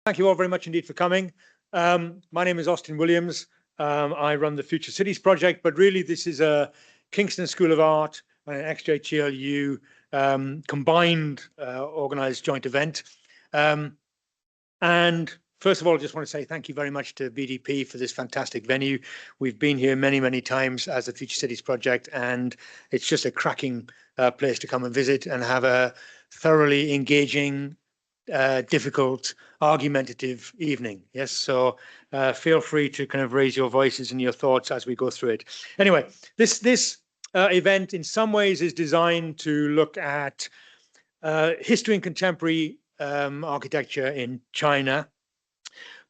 Thank you all very much indeed for coming. My name is Austin Williams. I run the Future Cities project, but really this is a Kingston School of Art and an XJTLU combined organized joint event. And first of all, I just want to say thank you very much to BDP for this fantastic venue. We've been here many, many times as the Future Cities project, and it's just a cracking place to come and visit and have a thoroughly engaging, difficult, argumentative evening. Yes, so feel free to kind of raise your voices and your thoughts as we go through it. Anyway, this event in some ways is designed to look at history and contemporary architecture in China,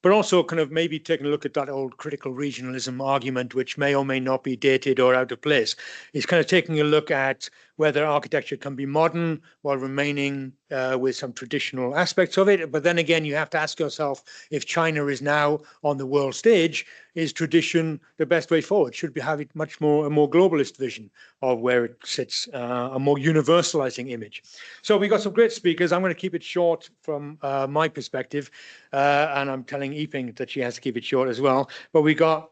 but also kind of maybe taking a look at that old critical regionalism argument, which may or may not be dated or out of place. It's kind of taking a look at whether architecture can be modern while remaining with some traditional aspects of it. But then again, you have to ask yourself, if China is now on the world stage, is tradition the best way forward? Should we have it much more a more globalist vision of where it sits, a more universalizing image? So we got some great speakers. I'm going to keep it short from my perspective, and I'm telling Yiping that she has to keep it short as well. But we got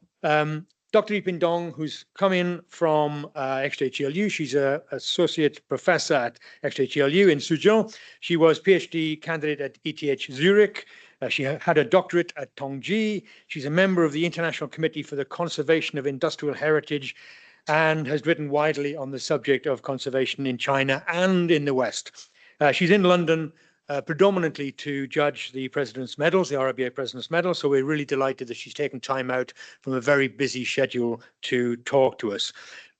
Dr. Yiping Dong, who's come in from XJTLU. She's an associate professor at XJTLU in Suzhou. She was PhD candidate at ETH Zurich. She had a doctorate at Tongji. She's a member of the International Committee for the Conservation of Industrial Heritage and has written widely on the subject of conservation in China and in the West. She's in London predominantly to judge the President's Medals, the RIBA President's Medal. So we're really delighted that she's taken time out from a very busy schedule to talk to us.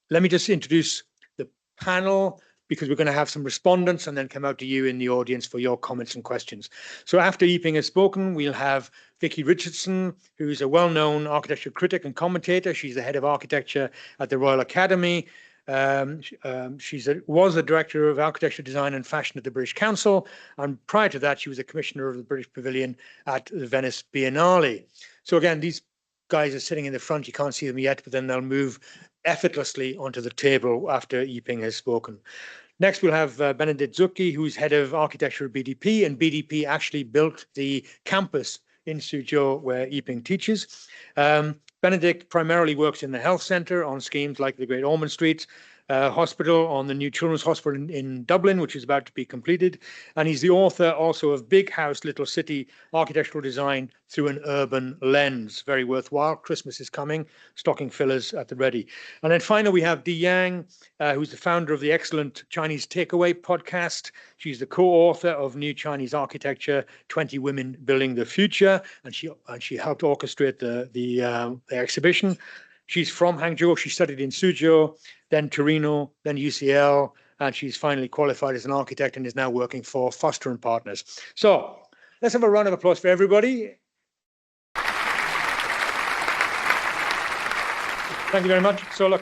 Let me just introduce the panel, because we're going to have some respondents and then come out to you in the audience for your comments and questions. So after Yiping has spoken, we'll have Vicky Richardson, who's a well-known architecture critic and commentator. She's the head of architecture at the Royal Academy. She was the director of architecture, design and fashion at the British Council, and prior to that she was a commissioner of the British Pavilion at the Venice Biennale. So again, these guys are sitting in the front. You can't see them yet, but then they'll move effortlessly onto the table after Yiping has spoken. Next, we'll have Benedikt Zucchi, who's head of architecture at BDP, and BDP actually built the campus in Suzhou where Yiping teaches. Benedikt primarily works in the health centre on schemes like the Great Ormond Street Hospital, on the new Children's Hospital in Dublin, which is about to be completed. And he's the author also of Big House, Little City, Architectural Design Through an Urban Lens. Very worthwhile. Christmas is coming, stocking fillers at the ready. And then finally, we have Di Yang, who's the founder of the excellent Chinese Takeaway podcast. She's the co-author of New Chinese Architecture, 20 Women Building the Future, and she helped orchestrate the exhibition. She's from Hangzhou. She studied in Suzhou, then Torino, then UCL, and she's finally qualified as an architect and is now working for Foster & Partners. So let's have a round of applause for everybody. Thank you very much. So look,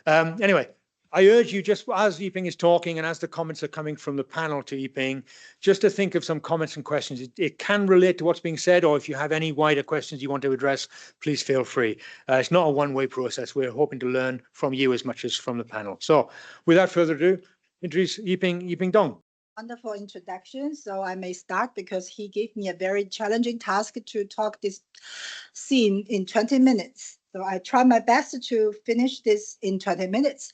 anyway, I urge you, just as Yiping is talking and as the comments are coming from the panel to Yiping, just to think of some comments and questions. It can relate to what's being said, or if you have any wider questions you want to address, please feel free. It's not a one-way process. We're hoping to learn from you as much as from the panel. So without further ado, introduce Yiping Dong. Wonderful introduction. So I may start because he gave me a very challenging task to talk this scene in 20 minutes. So I try my best to finish this in 20 minutes.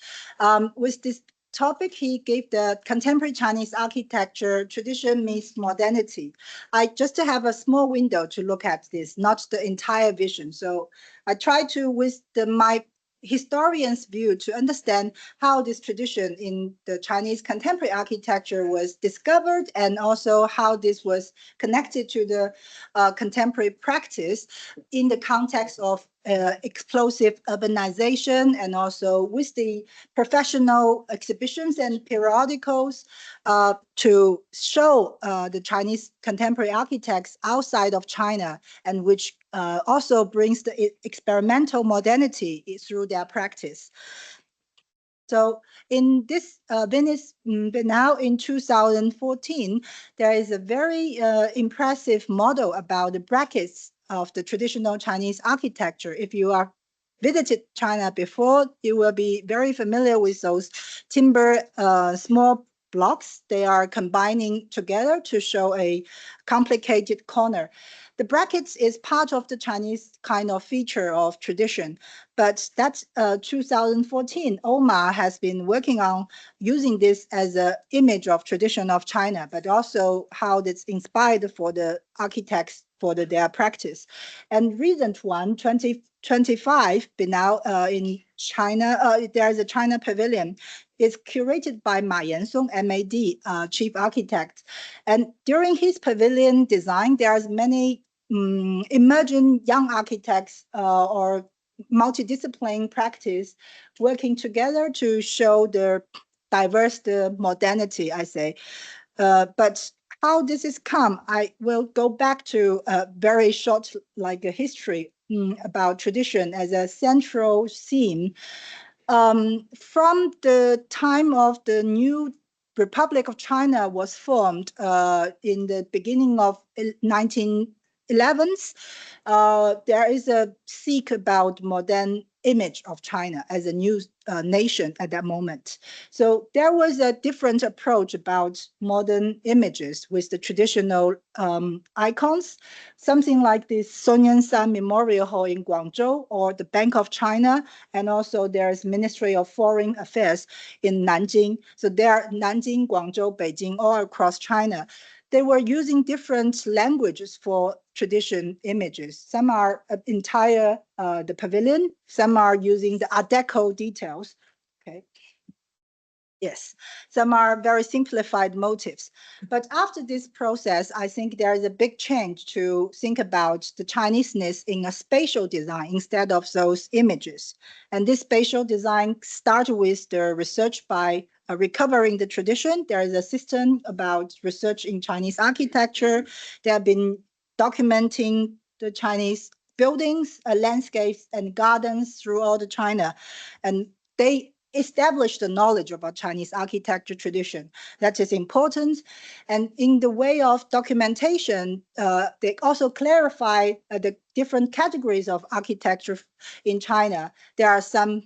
With this topic, he gave the contemporary Chinese architecture tradition meets modernity. I just have a small window to look at this, not the entire vision. So I try to, with my historian's view, to understand how this tradition in the Chinese contemporary architecture was discovered, and also how this was connected to the contemporary practice in the context of explosive urbanization, and also with the professional exhibitions and periodicals to show the Chinese contemporary architects outside of China, and which also brings the experimental modernity through their practice. So in this Venice Biennale in 2014, there is a very impressive model about the brackets of the traditional Chinese architecture. If you are visited China before, you will be very familiar with those timber small blocks. They are combining together to show a complicated corner. The brackets is part of the Chinese kind of feature of tradition, but that's 2014. Omar has been working on using this as an image of tradition of China, but also how it's inspired for the architects for their practice. And recent one, 2025, now in China, there's a China pavilion. It's curated by Ma Yansong, MAD, chief architect. And during his pavilion design, there's many emerging young architects or multidiscipline practice working together to show the diverse the modernity, I say. But how this is come, I will go back to a very short, like a history about tradition as a central theme. From the time of the new Republic of China was formed in the beginning of 1911s, there is a seek about modern image of China as a new nation at that moment. So there was a different approach about modern images with the traditional icons, something like this Sun Yat-sen Memorial Hall in Guangzhou or the Bank of China, and also there's Ministry of Foreign Affairs in Nanjing. So there are Nanjing, Guangzhou, Beijing, all across China. They were using different languages for tradition images. Some are entire the pavilion. Some are using the Art Deco details. Okay. Yes, some are very simplified motifs. But after this process, I think there is a big change to think about the Chineseness in a spatial design instead of those images. And this spatial design started with the research by recovering the tradition. There is a system about research in Chinese architecture. They have been documenting the Chinese buildings, landscapes, and gardens throughout China. And they establish the knowledge about Chinese architecture tradition. That is important. And in the way of documentation, they also clarify the different categories of architecture in China. There are some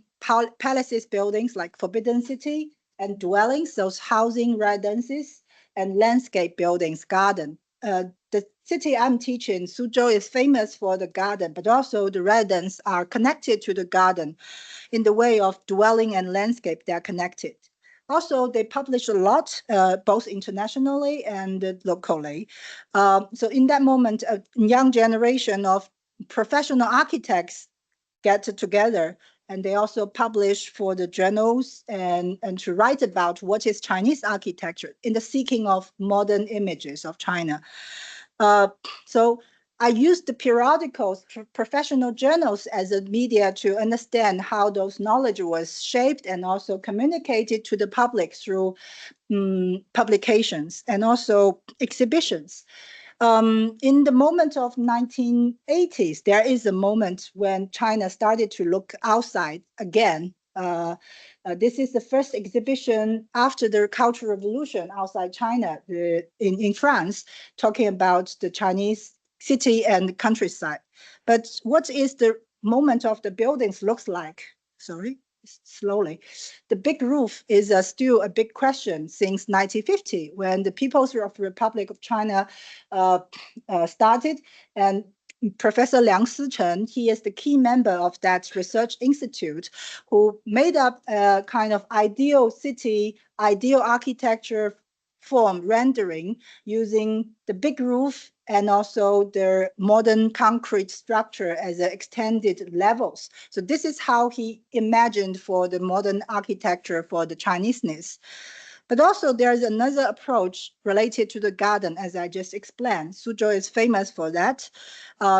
palaces buildings like Forbidden City and dwellings, those housing residences, and landscape buildings, garden. The city I'm teaching, Suzhou, is famous for the garden, but also the residents are connected to the garden. In the way of dwelling and landscape, they're connected. Also, they publish a lot, both internationally and locally. So in that moment, a young generation of professional architects get together, and they also publish for the journals and to write about what is Chinese architecture in the seeking of modern images of China. So I used the periodicals, professional journals as a media to understand how those knowledge was shaped and also communicated to the public through publications and also exhibitions. In the moment of 1980s, there is a moment when China started to look outside again. This is the first exhibition after the Cultural Revolution outside China in France, talking about the Chinese city and countryside. But what is the moment of the buildings looks like? Sorry, slowly. The big roof is still a big question since 1950, when the People's Republic of China started. And Professor Liang Sichen, he is the key member of that research institute who made up a kind of ideal city, ideal architecture form rendering using the big roof and also the modern concrete structure as extended levels. So this is how he imagined for the modern architecture for the Chineseness. But also there's another approach related to the garden, as I just explained. Suzhou is famous for that.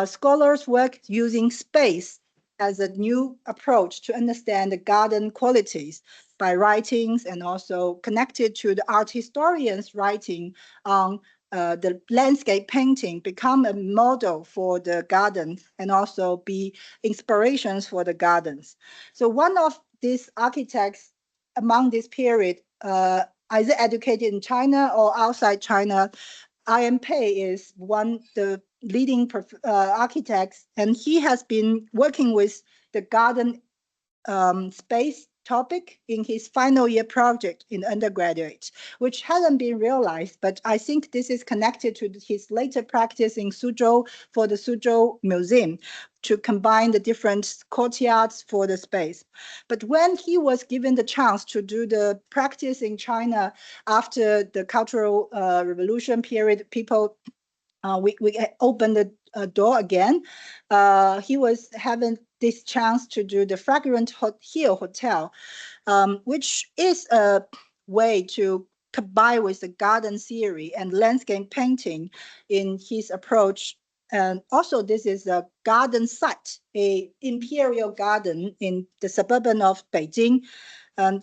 Scholars work using space as a new approach to understand the garden qualities by writings and also connected to the art historians writing on the landscape painting become a model for the garden and also be inspirations for the gardens. So one of these architects among this period, either educated in China or outside China, I.M. Pei is one the leading architects, and he has been working with the garden space topic in his final year project in undergraduate, which hasn't been realized, but I think this is connected to his later practice in Suzhou for the Suzhou Museum to combine the different courtyards for the space. But when he was given the chance to do the practice in China after the Cultural Revolution period, people we opened the door again. He was having this chance to do the Fragrant Hill Hotel, which is a way to combine with the garden theory and landscape painting in his approach. And also, this is a garden site, a imperial garden in the suburban of Beijing,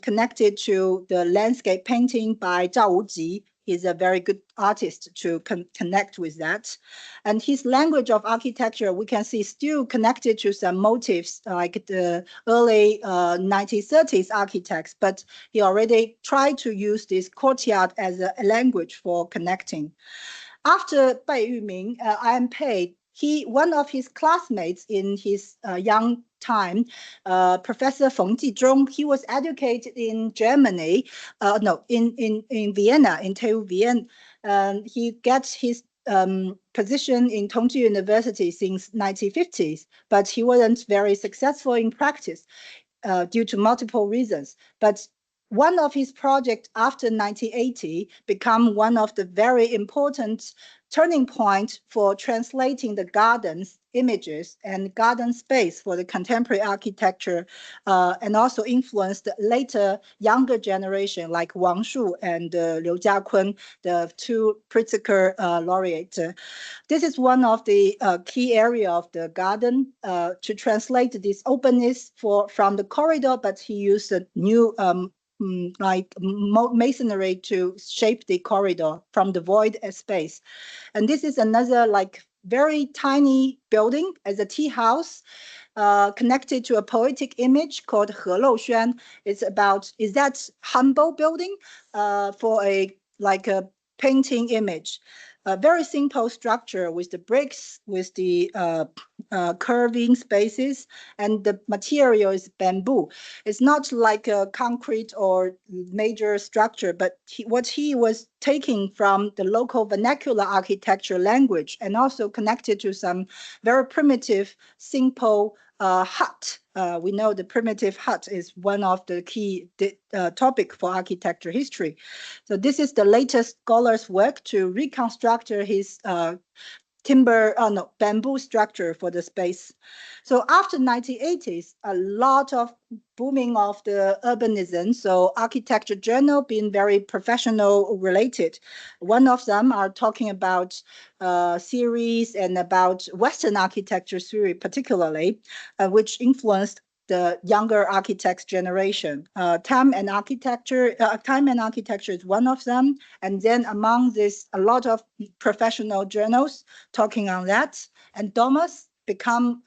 connected to the landscape painting by Zhao Wuji. He's a very good artist to connect with that. And his language of architecture, we can see still connected to some motifs like the early 1930s architects, but he already tried to use this courtyard as a language for connecting. After Bai Yuming, unpack, one of his classmates in his young time, Professor Feng Jizhong, he was educated in Germany, in Vienna, in TU Vienna. He gets his position in Tongji University since 1950s, but he wasn't very successful in practice due to multiple reasons. But one of his projects after 1980 become one of the very important turning point for translating the gardens images and garden space for the contemporary architecture, and also influenced the later younger generation like Wang Shu and Liu Jiakun, the two Pritzker laureates. This is one of the key area of the garden to translate this openness from the corridor, but he used a new like masonry to shape the corridor from the void space. And this is another like very tiny building as a tea house, connected to a poetic image called He Lou Xuan. Is that humble building for a painting image. A very simple structure with the bricks, with the curving spaces, and the material is bamboo. It's not like a concrete or major structure, but what he was taking from the local vernacular architecture language and also connected to some very primitive, simple hut. We know the primitive hut is one of the key topic for architecture history. So this is the latest scholar's work to reconstruct his bamboo structure for the space. So after 1980s, a lot of booming of the urbanism. So architecture journal being very professional related. One of them are talking about series and about Western architecture theory particularly, which influenced the younger architects generation. Time and architecture is one of them. And then among this, a lot of professional journals talking on that. And Domus become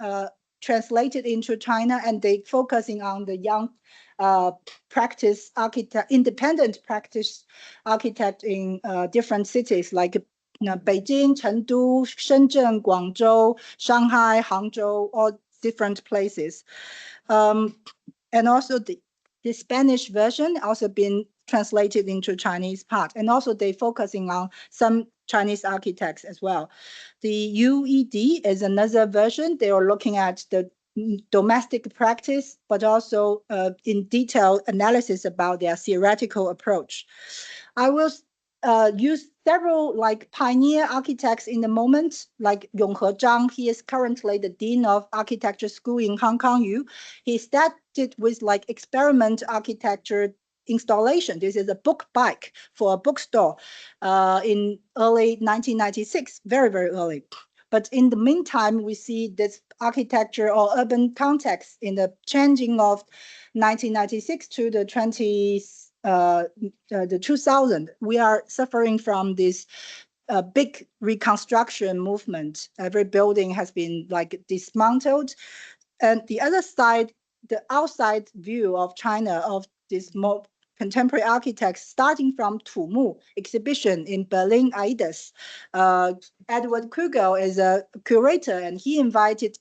translated into China, and they focusing on the young practice architect, independent practice architect in different cities like Beijing, Chengdu, Shenzhen, Guangzhou, Shanghai, Hangzhou, all different places. And also the Spanish version also been translated into Chinese part. And also they focusing on some Chinese architects as well. The UED is another version. They are looking at the domestic practice, but also in detail analysis about their theoretical approach. I will use several like pioneer architects in the moment, like Yonghe Zhang. He is currently the Dean of Architecture School in Hong Kong U. He started with like experiment architecture installation. This is a book bike for a bookstore in early 1996, very, very early. But in the meantime, we see this architecture or urban context in the changing of 1996 to the 2000. We are suffering from this big reconstruction movement. Every building has been like dismantled. And the other side, the outside view of China of this more contemporary architects, starting from Tumu exhibition in Berlin, Aides. Edward Kugel is a curator, and he invited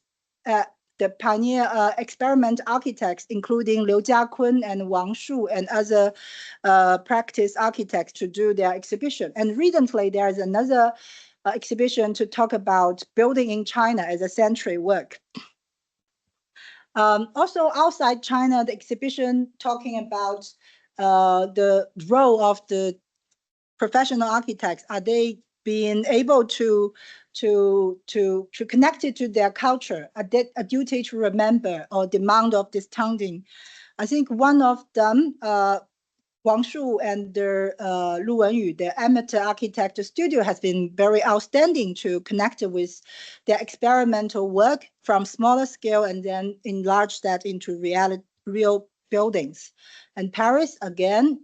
the pioneer experiment architects, including Liu Jiakun and Wang Shu and other practice architects to do their exhibition. And recently, there is another exhibition to talk about building in China as a century work. Also outside China, the exhibition talking about the role of the professional architects. Are they being able to connect it to their culture, a duty to remember or demand of discounting? I think one of them, Wang Shu and their Lu Wenyu, the amateur architect studio, has been very outstanding to connect with their experimental work from smaller scale and then enlarge that into real buildings. And Paris, again,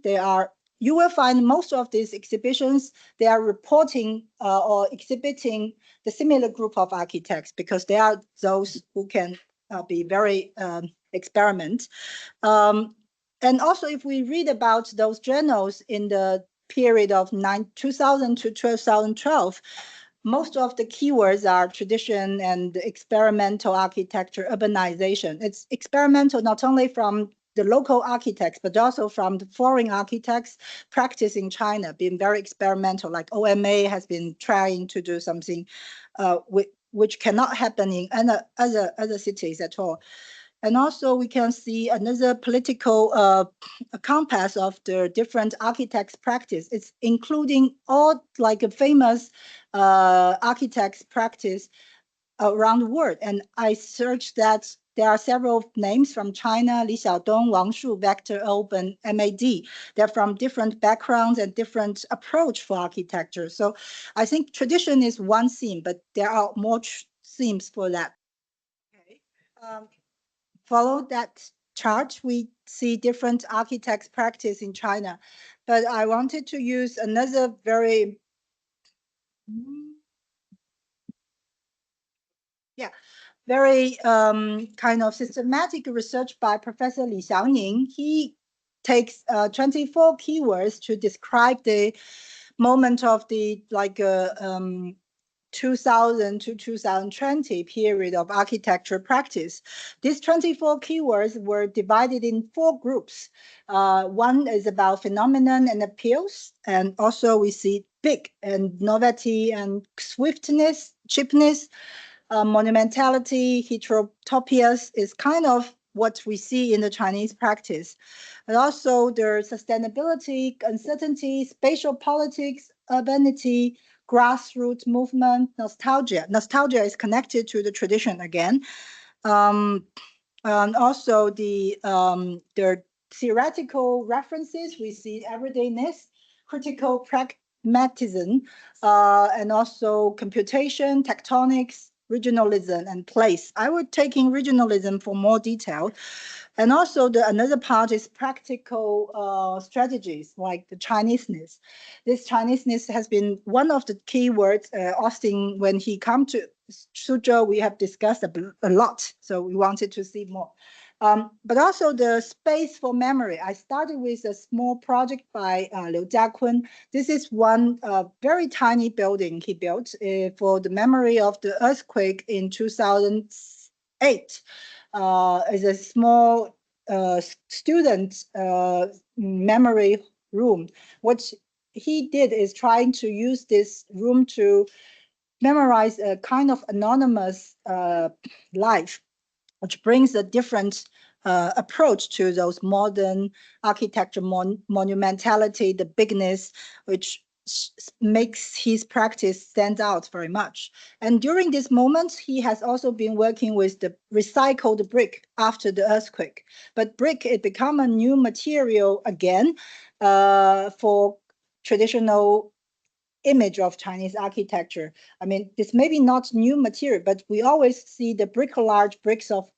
you will find most of these exhibitions, they are reporting or exhibiting the similar group of architects because they are those who can be very experiment. And also, if we read about those journals in the period of 2000 to 2012, most of the keywords are tradition and experimental architecture, urbanization. It's experimental not only from the local architects, but also from the foreign architects practice in China, being very experimental, like OMA has been trying to do something which cannot happen in other cities at all. And also we can see another political compass of the different architects' practice. It's including all like a famous architects' practice around the world. And I searched that there are several names from China: Li Xiaodong, Wang Shu, Vector, Open, MAD. They're from different backgrounds and different approach for architecture. So I think tradition is one theme, but there are more themes for that. Okay. Follow that chart, we see different architects' practice in China. But I wanted to use another very, very kind of systematic research by Professor Li Xiangning. He takes 24 keywords to describe the moment of the 2000 to 2020 period of architecture practice. These 24 keywords were divided in 4 groups. One is about phenomenon and appeals, and also we see big and novelty and swiftness, cheapness, monumentality, heterotopias is kind of what we see in the Chinese practice. And also the sustainability, uncertainty, spatial politics, urbanity, grassroots movement, nostalgia. Nostalgia is connected to the tradition again. And also the theoretical references, we see everydayness, critical pragmatism, and also computation, tectonics, regionalism, and place. I would take in regionalism for more detail. And also another part is practical strategies, like the Chineseness. This Chineseness has been one of the key words. Austin, when he come to Suzhou, we have discussed a lot, so we wanted to see more. But also the space for memory. I started with a small project by Liu Jiakun. This is one very tiny building he built for the memory of the earthquake in 2008. Is a small student memory room. What he did is trying to use this room to memorize a kind of anonymous life, which brings a different approach to those modern architecture, monumentality, the bigness, which makes his practice stand out very much. And during this moment, he has also been working with the recycled brick after the earthquake. But brick, it become a new material again for traditional image of Chinese architecture. I mean, this may be not new material, but we always see the bricolage bricks of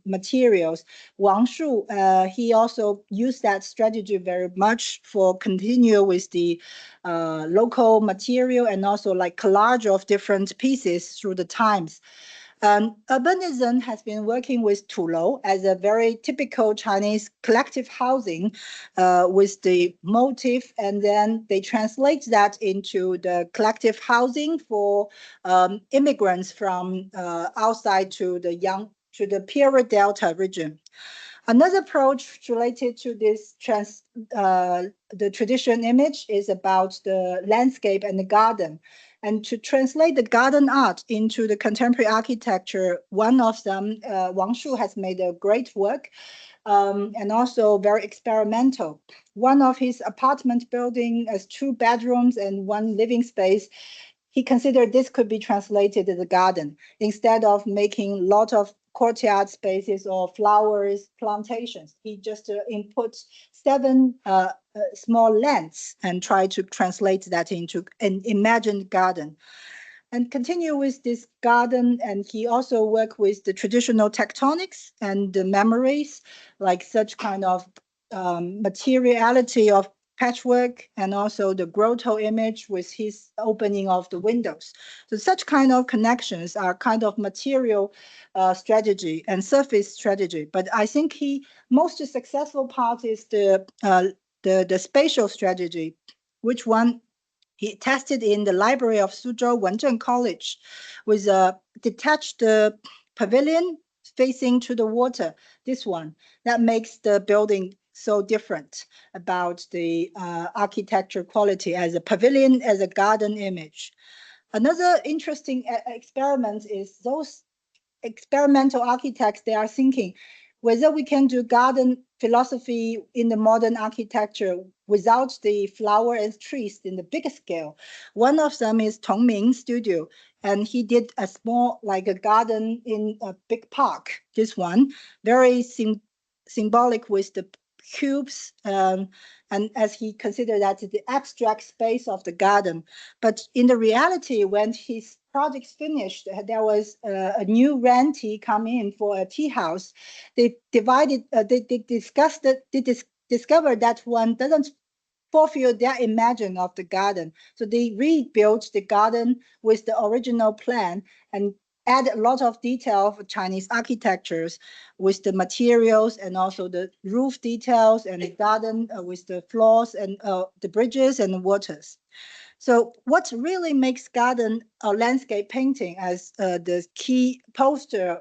materials. Wang Shu, he also used that strategy very much for continue with the local material and also like collage of different pieces through the times. Urbanism has been working with Tulou as a very typical Chinese collective housing with the motif, and then they translate that into the collective housing for immigrants from outside to the young to the Piera Delta region. Another approach related to this the tradition image is about the landscape and the garden. And to translate the garden art into the contemporary architecture, one of them, Wang Shu, has made a great work and also very experimental. One of his apartment building has 2 bedrooms and 1 living space. He considered this could be translated as a garden instead of making a lot of courtyard spaces or flowers plantations. He just input 7 small lands and try to translate that into an imagined garden. And continue with this garden, and he also worked with the traditional tectonics and the memories, like such kind of materiality of patchwork, and also the grotto image with his opening of the windows. So such kind of connections are kind of material strategy and surface strategy. But I think most successful part is the spatial strategy, which one he tested in the library of Suzhou Wenzhen College with a detached pavilion facing to the water. This one that makes the building so different about the architecture quality as a pavilion, as a garden image. Another interesting experiment is those experimental architects, they are thinking whether we can do garden philosophy in the modern architecture without the flower and trees in the bigger scale. One of them is Tongming Studio, and he did a small, like a garden in a big park. This one, very symbolic with the cubes, and as he considered that the abstract space of the garden. But in the reality, when his projects finished, there was a new rentee come in for a tea house. They divided, they discussed it, they discovered that one doesn't fulfill their imagine of the garden. So they rebuilt the garden with the original plan and add a lot of detail of Chinese architectures with the materials and also the roof details and the garden with the floors and the bridges and the waters. So what really makes garden or landscape painting, as the key poster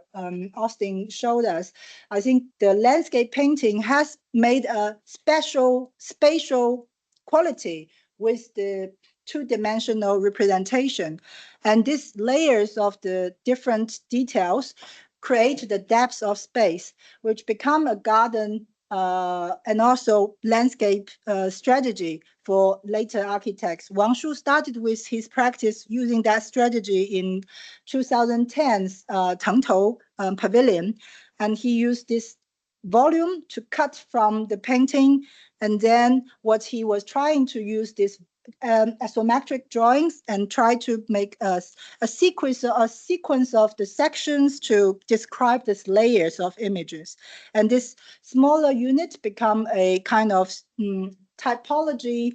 Austin showed us, I think the landscape painting has made a special spatial quality with the 2-dimensional representation. And these layers of the different details create the depth of space, which become a garden and also landscape strategy for later architects. Wang Shu started with his practice using that strategy in 2010's Tengtou Pavilion, and he used this volume to cut from the painting, and then what he was trying to use this isometric drawings and try to make a sequence of the sections to describe these layers of images. And this smaller unit become a kind of typology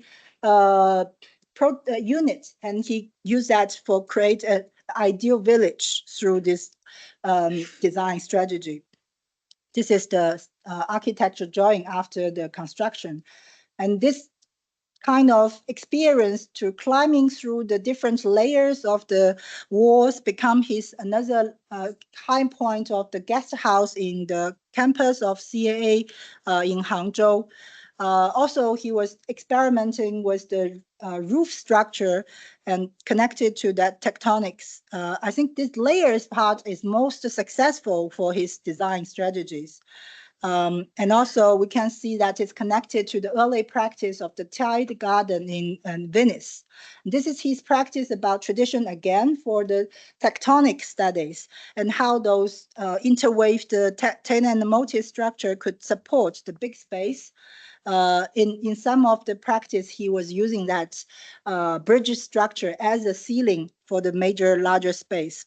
unit, and he used that for create an ideal village through this design strategy. This is the architecture drawing after the construction. And this kind of experience to climbing through the different layers of the walls become his another high point of the guest house in the campus of CAA in Hangzhou. Also, he was experimenting with the roof structure and connected to that tectonics. I think this layers part is most successful for his design strategies. And also we can see that it's connected to the early practice of the tiled garden in Venice. This is his practice about tradition again for the tectonic studies and how those interwave the tenant motif structure could support the big space. In some of the practice, he was using that bridge structure as a ceiling for the larger space.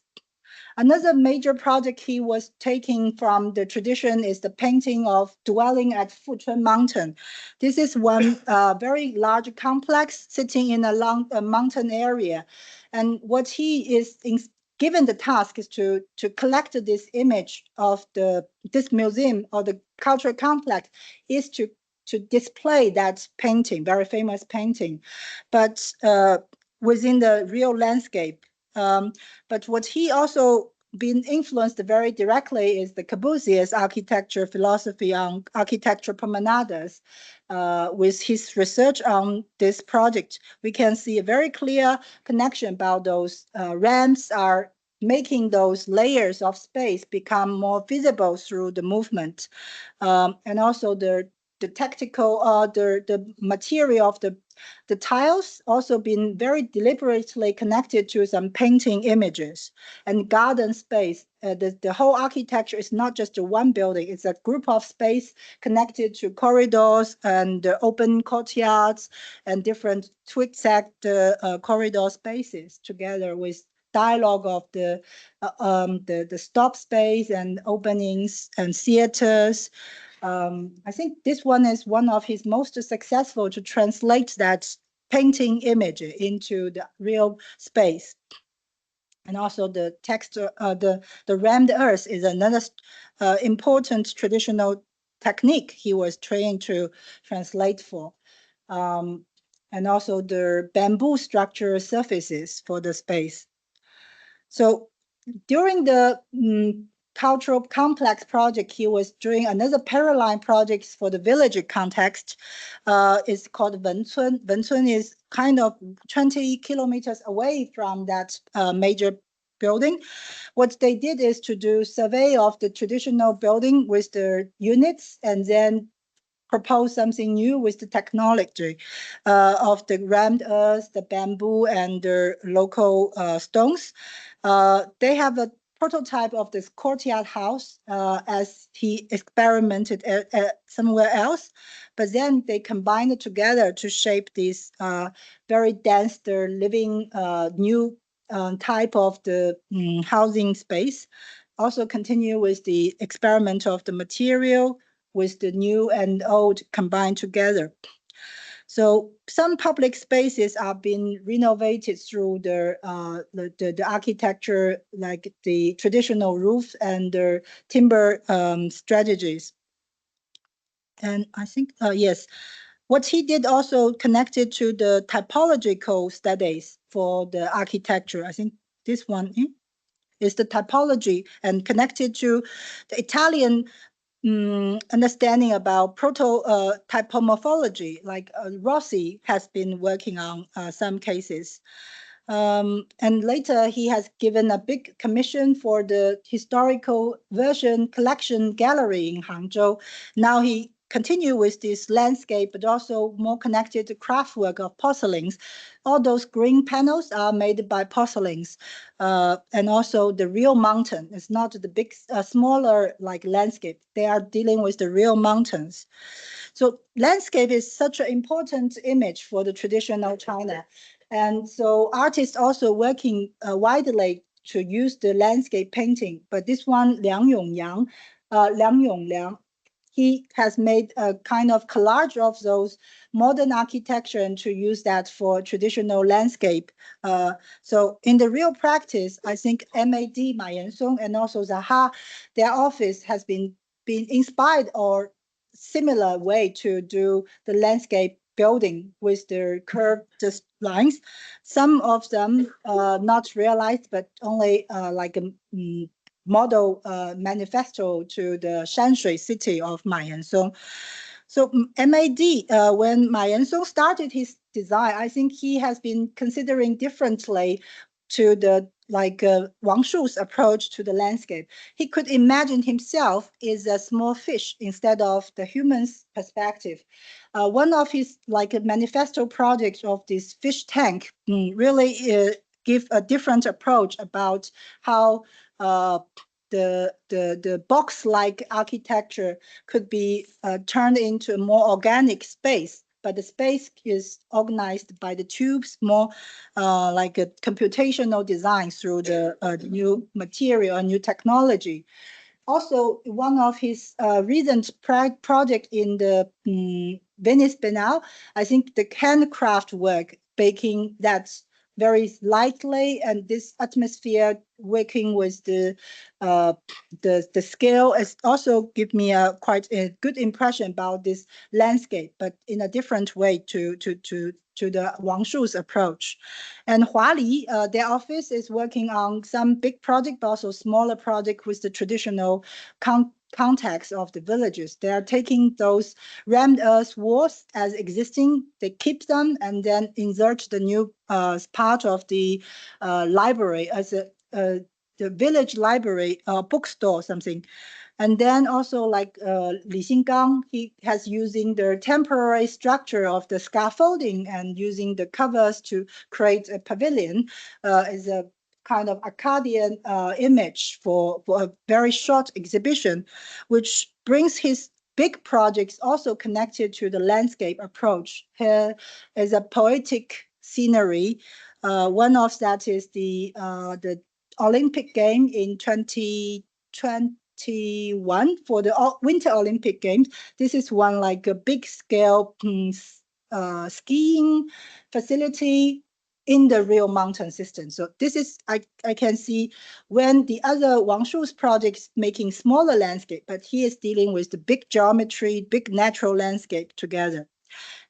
Another major project he was taking from the tradition is the painting of dwelling at Fuchun Mountain. This is one very large complex sitting in a mountain area. And what he is given the task is to collect this image of this museum or the cultural complex is to display that painting, very famous painting, but within the real landscape. But what he also been influenced very directly is the Corbusier's architecture philosophy on architecture promenades. With his research on this project, we can see a very clear connection about those ramps are making those layers of space become more visible through the movement. And also the tactical, the material of the tiles also been very deliberately connected to some painting images and garden space. The whole architecture is not just one building, it's a group of space connected to corridors and open courtyards and different zigzag corridor spaces together with dialogue of the stop space and openings and theaters. I think this one is one of his most successful to translate that painting image into the real space. And also the texture, the rammed earth is another important traditional technique he was trained to translate for. And also the bamboo structure surfaces for the space. So during the cultural complex project, he was doing another parallel project for the village context. It's called Wencun. Wencun is kind of 20 kilometers away from that major building. What they did is to do survey of the traditional building with the units and then propose something new with the technology of the rammed earth, the bamboo, and the local stones. They have a prototype of this courtyard house as he experimented somewhere else, but then they combined it together to shape this very dense, living new type of the housing space. Also continue with the experiment of the material with the new and old combined together. So some public spaces are being renovated through the architecture, like the traditional roof and the timber strategies. And I think, yes, what he did also connected to the typological studies for the architecture. I think this one is the typology and connected to the Italian understanding about typomorphology, like Rossi has been working on some cases. And later he has given a big commission for the historical version collection gallery in Hangzhou. Now he continue with this landscape, but also more connected to craftwork of porcelains. All those green panels are made by porcelains. And also the real mountain. It's not the big, smaller like landscape. They are dealing with the real mountains. So landscape is such an important image for the traditional China. And so artists also working widely to use the landscape painting. But this one, Liang Yongliang, he has made a kind of collage of those modern architecture and to use that for traditional landscape. So in the real practice, I think MAD, Ma Yansong, and also Zaha, their office has been inspired or similar way to do the landscape building with the curved lines. Some of them not realized, but only like a model manifesto to the Shanshui city of Ma Yansong. So MAD, when Ma Yansong started his design, I think he has been considering differently to the Wang Shu's approach to the landscape. He could imagine himself as a small fish instead of the human's perspective. One of his manifesto projects of this fish tank really give a different approach about how the box-like architecture could be turned into a more organic space. But the space is organized by the tubes, more like a computational design through the new material and new technology. Also, one of his recent project in the Venice Biennale, I think the handcraft work, baking that very lightly, and this atmosphere working with the scale is also give me quite a good impression about this landscape, but in a different way to the Wang Shu's approach. And Huali, their office is working on some big project, but also smaller project with the traditional context of the villages. They are taking those rammed earth walls as existing, they keep them and then insert the new part of the library as the village library bookstore something. And then also like Li Xingang, he has using the temporary structure of the scaffolding and using the covers to create a pavilion as a kind of Akkadian image for a very short exhibition, which brings his big projects also connected to the landscape approach. Here is a poetic scenery. One of that is the Olympic game in 2021 for the Winter Olympic Games. This is one like a big scale skiing facility in the real mountain system. So this is, I can see when the other Wang Shu's projects making smaller landscape, but he is dealing with the big geometry, big natural landscape together.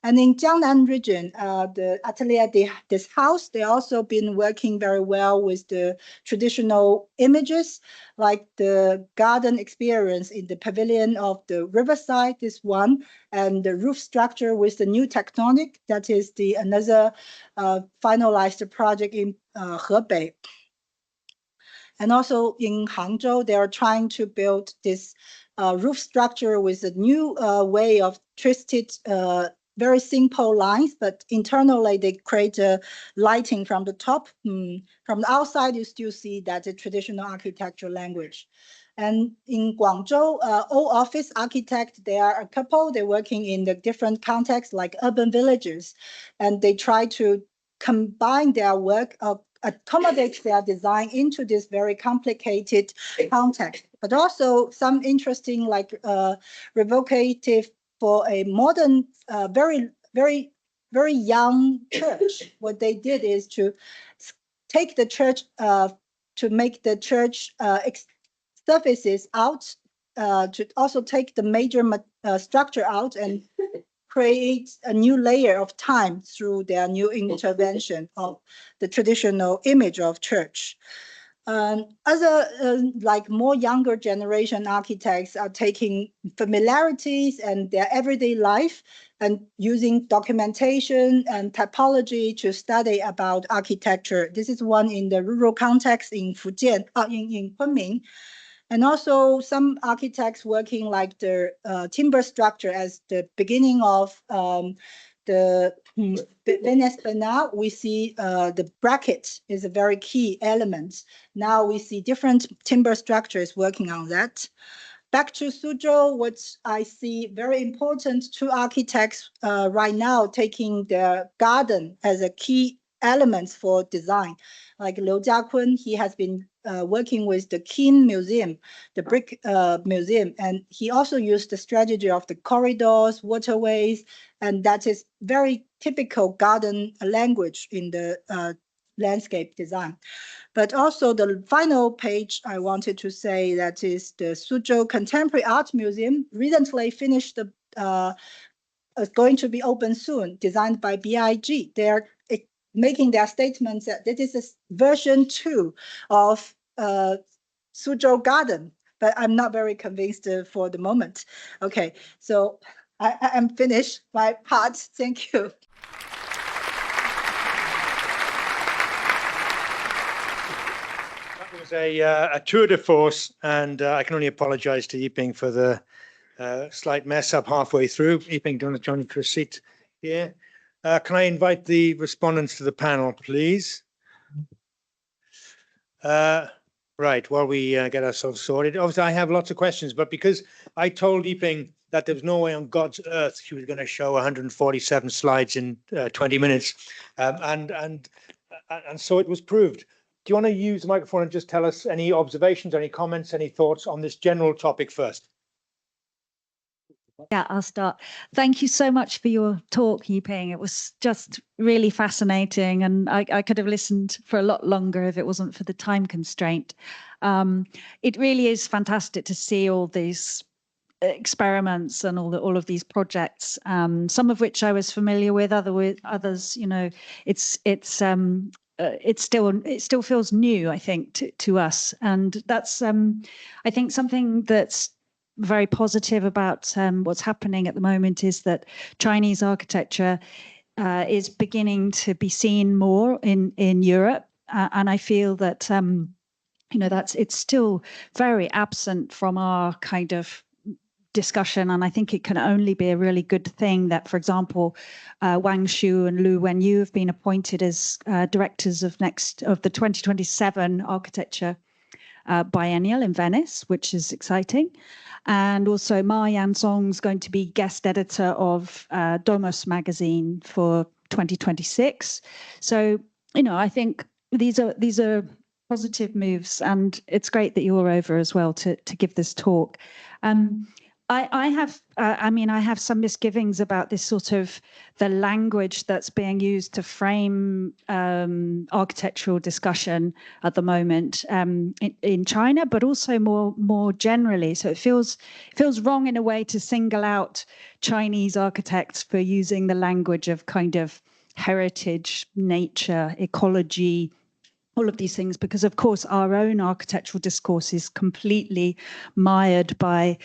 And in Jiangnan region, the Atelier des House, they also been working very well with the traditional images, like the garden experience in the pavilion of the riverside, this one, and the roof structure with the new tectonic, that is the another finalized project in Hebei. And also in Hangzhou, they are trying to build this roof structure with a new way of twisted very simple lines, but internally they create a lighting from the top. From the outside, you still see that the traditional architecture language. And in Guangzhou, all office architects, there are a couple, they're working in the different contexts like urban villages, and they try to combine their work accommodate their design into this very complicated context, but also some interesting like revocative for a modern, very young church. What they did is to take the church, to make the church surfaces out, to also take the major structure out and create a new layer of time through their new intervention of the traditional image of church. Other like more younger generation architects are taking familiarities and their everyday life and using documentation and typology to study about architecture. This is one in the rural context in Fujian, in Kunming. And also some architects working like the timber structure as the beginning of the Venice Biennale. We see the bracket is a very key element. Now we see different timber structures working on that. Back to Suzhou, what I see very important to architects right now, taking their garden as a key element for design. Like Liu Jiakun, he has been working with the Qin Museum, the brick museum, and he also used the strategy of the corridors, waterways, and that is very typical garden language in the landscape design. But also the final page I wanted to say that is the Suzhou Contemporary Art Museum recently finished the going to be open soon, designed by BIG. They're making their statements that this is a version 2 of Suzhou Garden, but I'm not very convinced for the moment. Okay, so I am finished my part. Thank you. That was a tour de force, and I can only apologize to Yiping for the slight mess up halfway through. Yiping, do you want to join me for a seat here? Can I invite the respondents to the panel, please? Right, while we get ourselves sorted. Obviously, I have lots of questions, but because I told Yiping that there was no way on God's earth she was going to show 147 slides in 20 minutes, and so it was proved. Do you want to use the microphone and just tell us any observations, any comments, any thoughts on this general topic first? Yeah, I'll start. Thank you so much for your talk, Yiping. It was just really fascinating, and I could have listened for a lot longer if it wasn't for the time constraint. It really is fantastic to see all these experiments and all of these projects, some of which I was familiar with, others, it still feels new, I think, to us, and that's I think something that's very positive about what's happening at the moment is that Chinese architecture is beginning to be seen more in Europe, and I feel that it's still very absent from our kind of discussion, and I think it can only be a really good thing that, for example, Wang Shu and Lu Wenyu have been appointed as directors of the 2027 architecture biennial in Venice, which is exciting. And also Ma Yansong's going to be guest editor of Domos magazine for 2026. So, I think these are positive moves, and it's great that you're over as well to give this talk. I have some misgivings about this sort of the language that's being used to frame architectural discussion at the moment in China, but also more generally. So it feels wrong in a way to single out Chinese architects for using the language of kind of heritage, nature, ecology, all of these things, because of course our own architectural discourse is completely mired by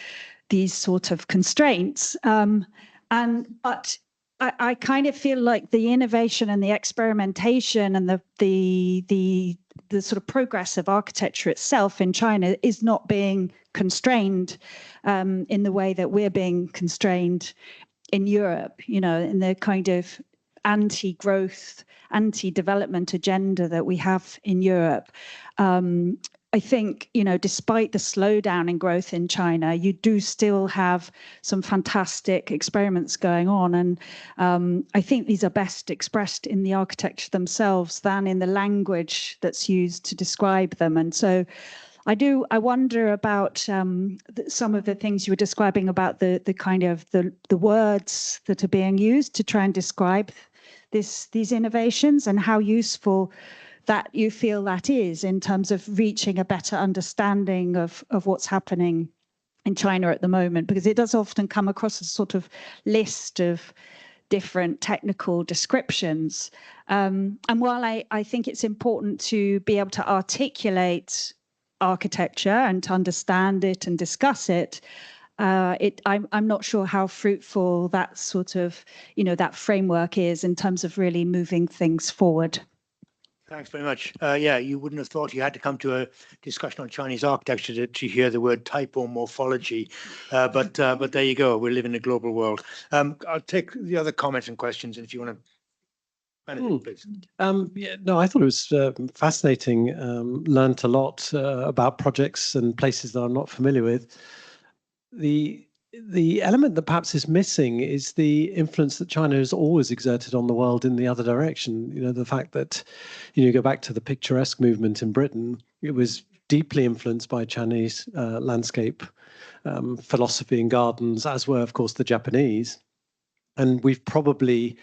these sort of constraints. But I kind of feel like the innovation and the experimentation and the sort of progress of architecture itself in China is not being constrained in the way that we're being constrained in Europe, in the kind of anti-growth, anti-development agenda that we have in Europe. I think, despite the slowdown in growth in China, you do still have some fantastic experiments going on. And I think these are best expressed in the architecture themselves than in the language that's used to describe them. And so I wonder about some of the things you were describing about the kind of the words that are being used to try and describe these innovations, and how useful that you feel that is in terms of reaching a better understanding of what's happening in China at the moment, because it does often come across as a sort of list of different technical descriptions. And while I think it's important to be able to articulate architecture and to understand it and discuss it, I'm not sure how fruitful that sort of, that framework is in terms of really moving things forward. Thanks very much. Yeah, you wouldn't have thought you had to come to a discussion on Chinese architecture to hear the word typomorphology, but there you go. We live in a global world. I'll take the other comments and questions, and if you want to, Benedict, please. Yeah, no, I thought it was fascinating. Learned a lot about projects and places that I'm not familiar with. The element that perhaps is missing is the influence that China has always exerted on the world in the other direction. The fact that, you go back to the picturesque movement in Britain, it was deeply influenced by Chinese landscape, philosophy and gardens, as were, of course, the Japanese. And we've probably,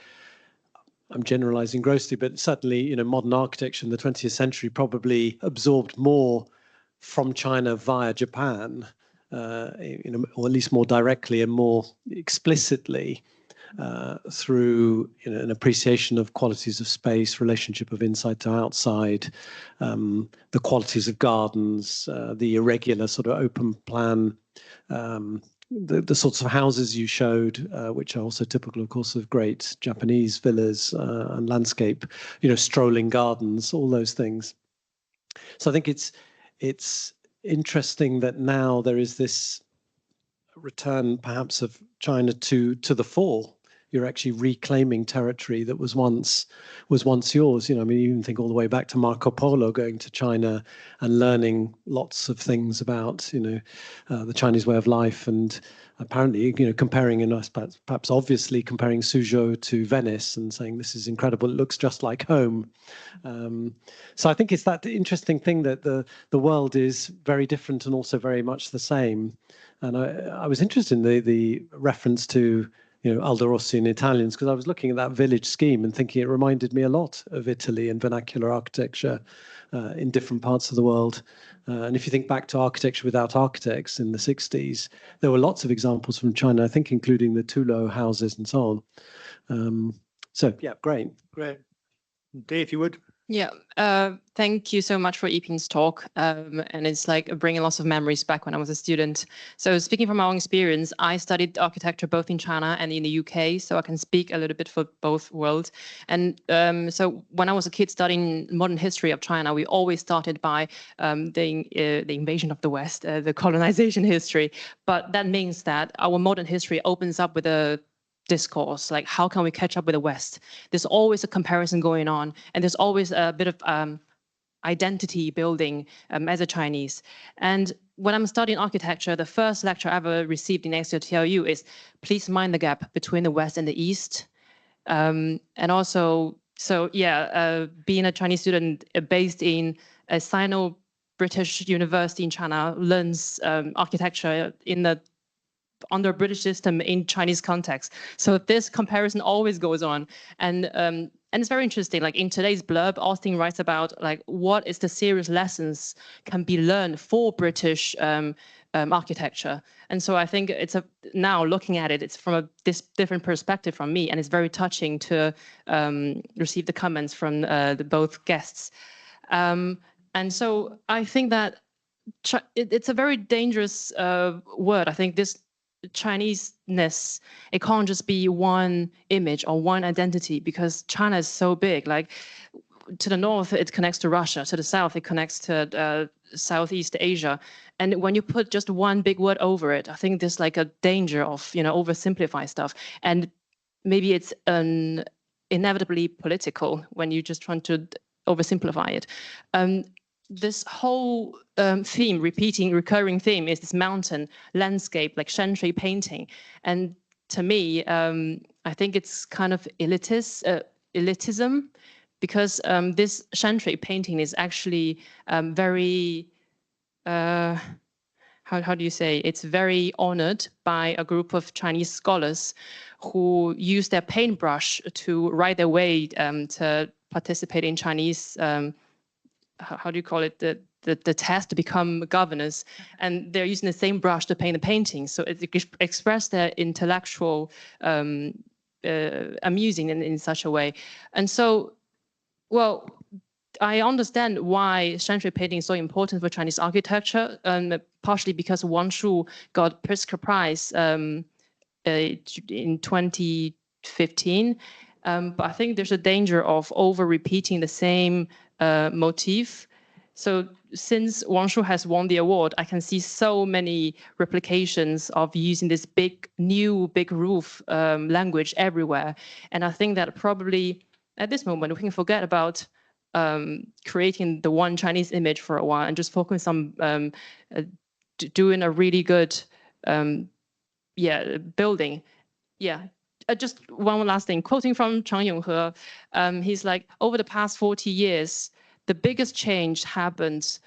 I'm generalizing grossly, but certainly, modern architecture in the 20th century probably absorbed more from China via Japan, or at least more directly and more explicitly through an appreciation of qualities of space, relationship of inside to outside, the qualities of gardens, the irregular sort of open plan, the sorts of houses you showed, which are also typical, of course, of great Japanese villas and landscape, strolling gardens, all those things. So I think it's interesting that now there is this return, perhaps, of China to the fore you're actually reclaiming territory that was once yours. You know, I mean, you even think all the way back to Marco Polo going to China and learning lots of things about, you know, the Chinese way of life, and apparently, you know, comparing, and perhaps obviously comparing Suzhou to Venice and saying this is incredible. It looks just like home. So I think it's that interesting thing that the world is very different and also very much the same. And I was interested in the reference to, you know, Aldo Rossi in Italians, because I was looking at that village scheme and thinking it reminded me a lot of Italy and vernacular architecture in different parts of the world. And if you think back to architecture without architects in the 60s, there were lots of examples from China, I think, including the Tulo houses and so on. So, yeah, great. Great. Dave, if you would. Yeah, thank you so much for Yiping's talk. And it's like bringing lots of memories back when I was a student. So speaking from my own experience, I studied architecture both in China and in the UK, so I can speak a little bit for both worlds. And so when I was a kid studying modern history of China, we always started by the invasion of the West, the colonization history. But that means that our modern history opens up with a discourse, like how can we catch up with the West? There's always a comparison going on, and there's always a bit of identity building as a Chinese. And when I'm studying architecture, the first lecture I ever received in XJTLU is please mind the gap between the West and the East. And also, so yeah, being a Chinese student based in a Sino-British university in China learns architecture under a British system in Chinese context. So this comparison always goes on. And it's very interesting. Like in today's blurb, Austin writes about like what is the serious lessons can be learned for British architecture. And so I think now looking at it, it's from this different perspective from me, and it's very touching to receive the comments from the both guests. And so I think that it's a very dangerous word. I think this Chinese-ness, it can't just be one image or one identity, because China is so big. Like to the north, it connects to Russia. To the south, it connects to Southeast Asia. And when you put just one big word over it, I think there's like a danger of, you know, oversimplify stuff. And maybe it's inevitably political when you just try to oversimplify it. This whole recurring theme is this mountain landscape, like shan-shui painting. And to me, I think it's kind of elitism, because this shan-shui painting is actually very, how do you say, it's very honored by a group of Chinese scholars who use their paintbrush to write their way to participate in Chinese how do you call it, the test to become governors, and they're using the same brush to paint the paintings. So it express their intellectual amusing in such a way. And so, well, I understand why shan-shui painting is so important for Chinese architecture, partially because Wang Shu got Pritzker Prize in 2015. But I think there's a danger of over-repeating the same motif. So since Wang Shu has won the award, I can see so many replications of using this big roof language everywhere. And I think that probably at this moment we can forget about creating the one Chinese image for a while and just focus on doing a really good building. Yeah. Just one last thing, quoting from Chang Yonghe, he's like, over the past 40 years, the biggest change happens,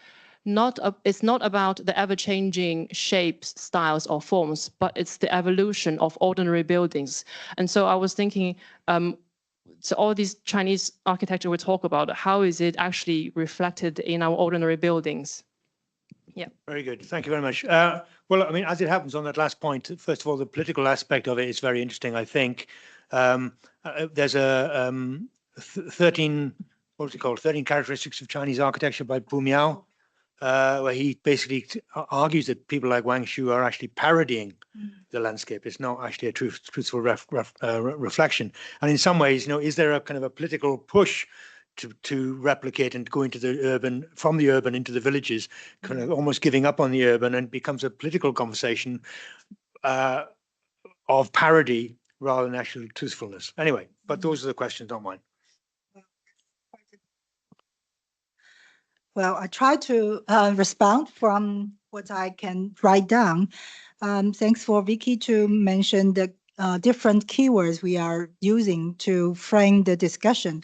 it's not about the ever-changing shapes, styles, or forms, but it's the evolution of ordinary buildings. And so I was thinking, so all these Chinese architecture we talk about, how is it actually reflected in our ordinary buildings? Yeah. Very good. Thank you very much. Well, I mean, as it happens on that last point, first of all, the political aspect of it is very interesting, I think. There's a 13 characteristics of Chinese architecture by Bu Miao, where he basically argues that people like Wang Shu are actually parodying the landscape. It's not actually a truthful reflection. And in some ways, you know, is there a kind of a political push to replicate and go into the urban, from the urban into the villages, kind of almost giving up on the urban, and becomes a political conversation of parody rather than actual truthfulness. Anyway, but those are the questions, not mine. Well, I try to respond from what I can write down. Thanks for Vicky to mention the different keywords we are using to frame the discussion.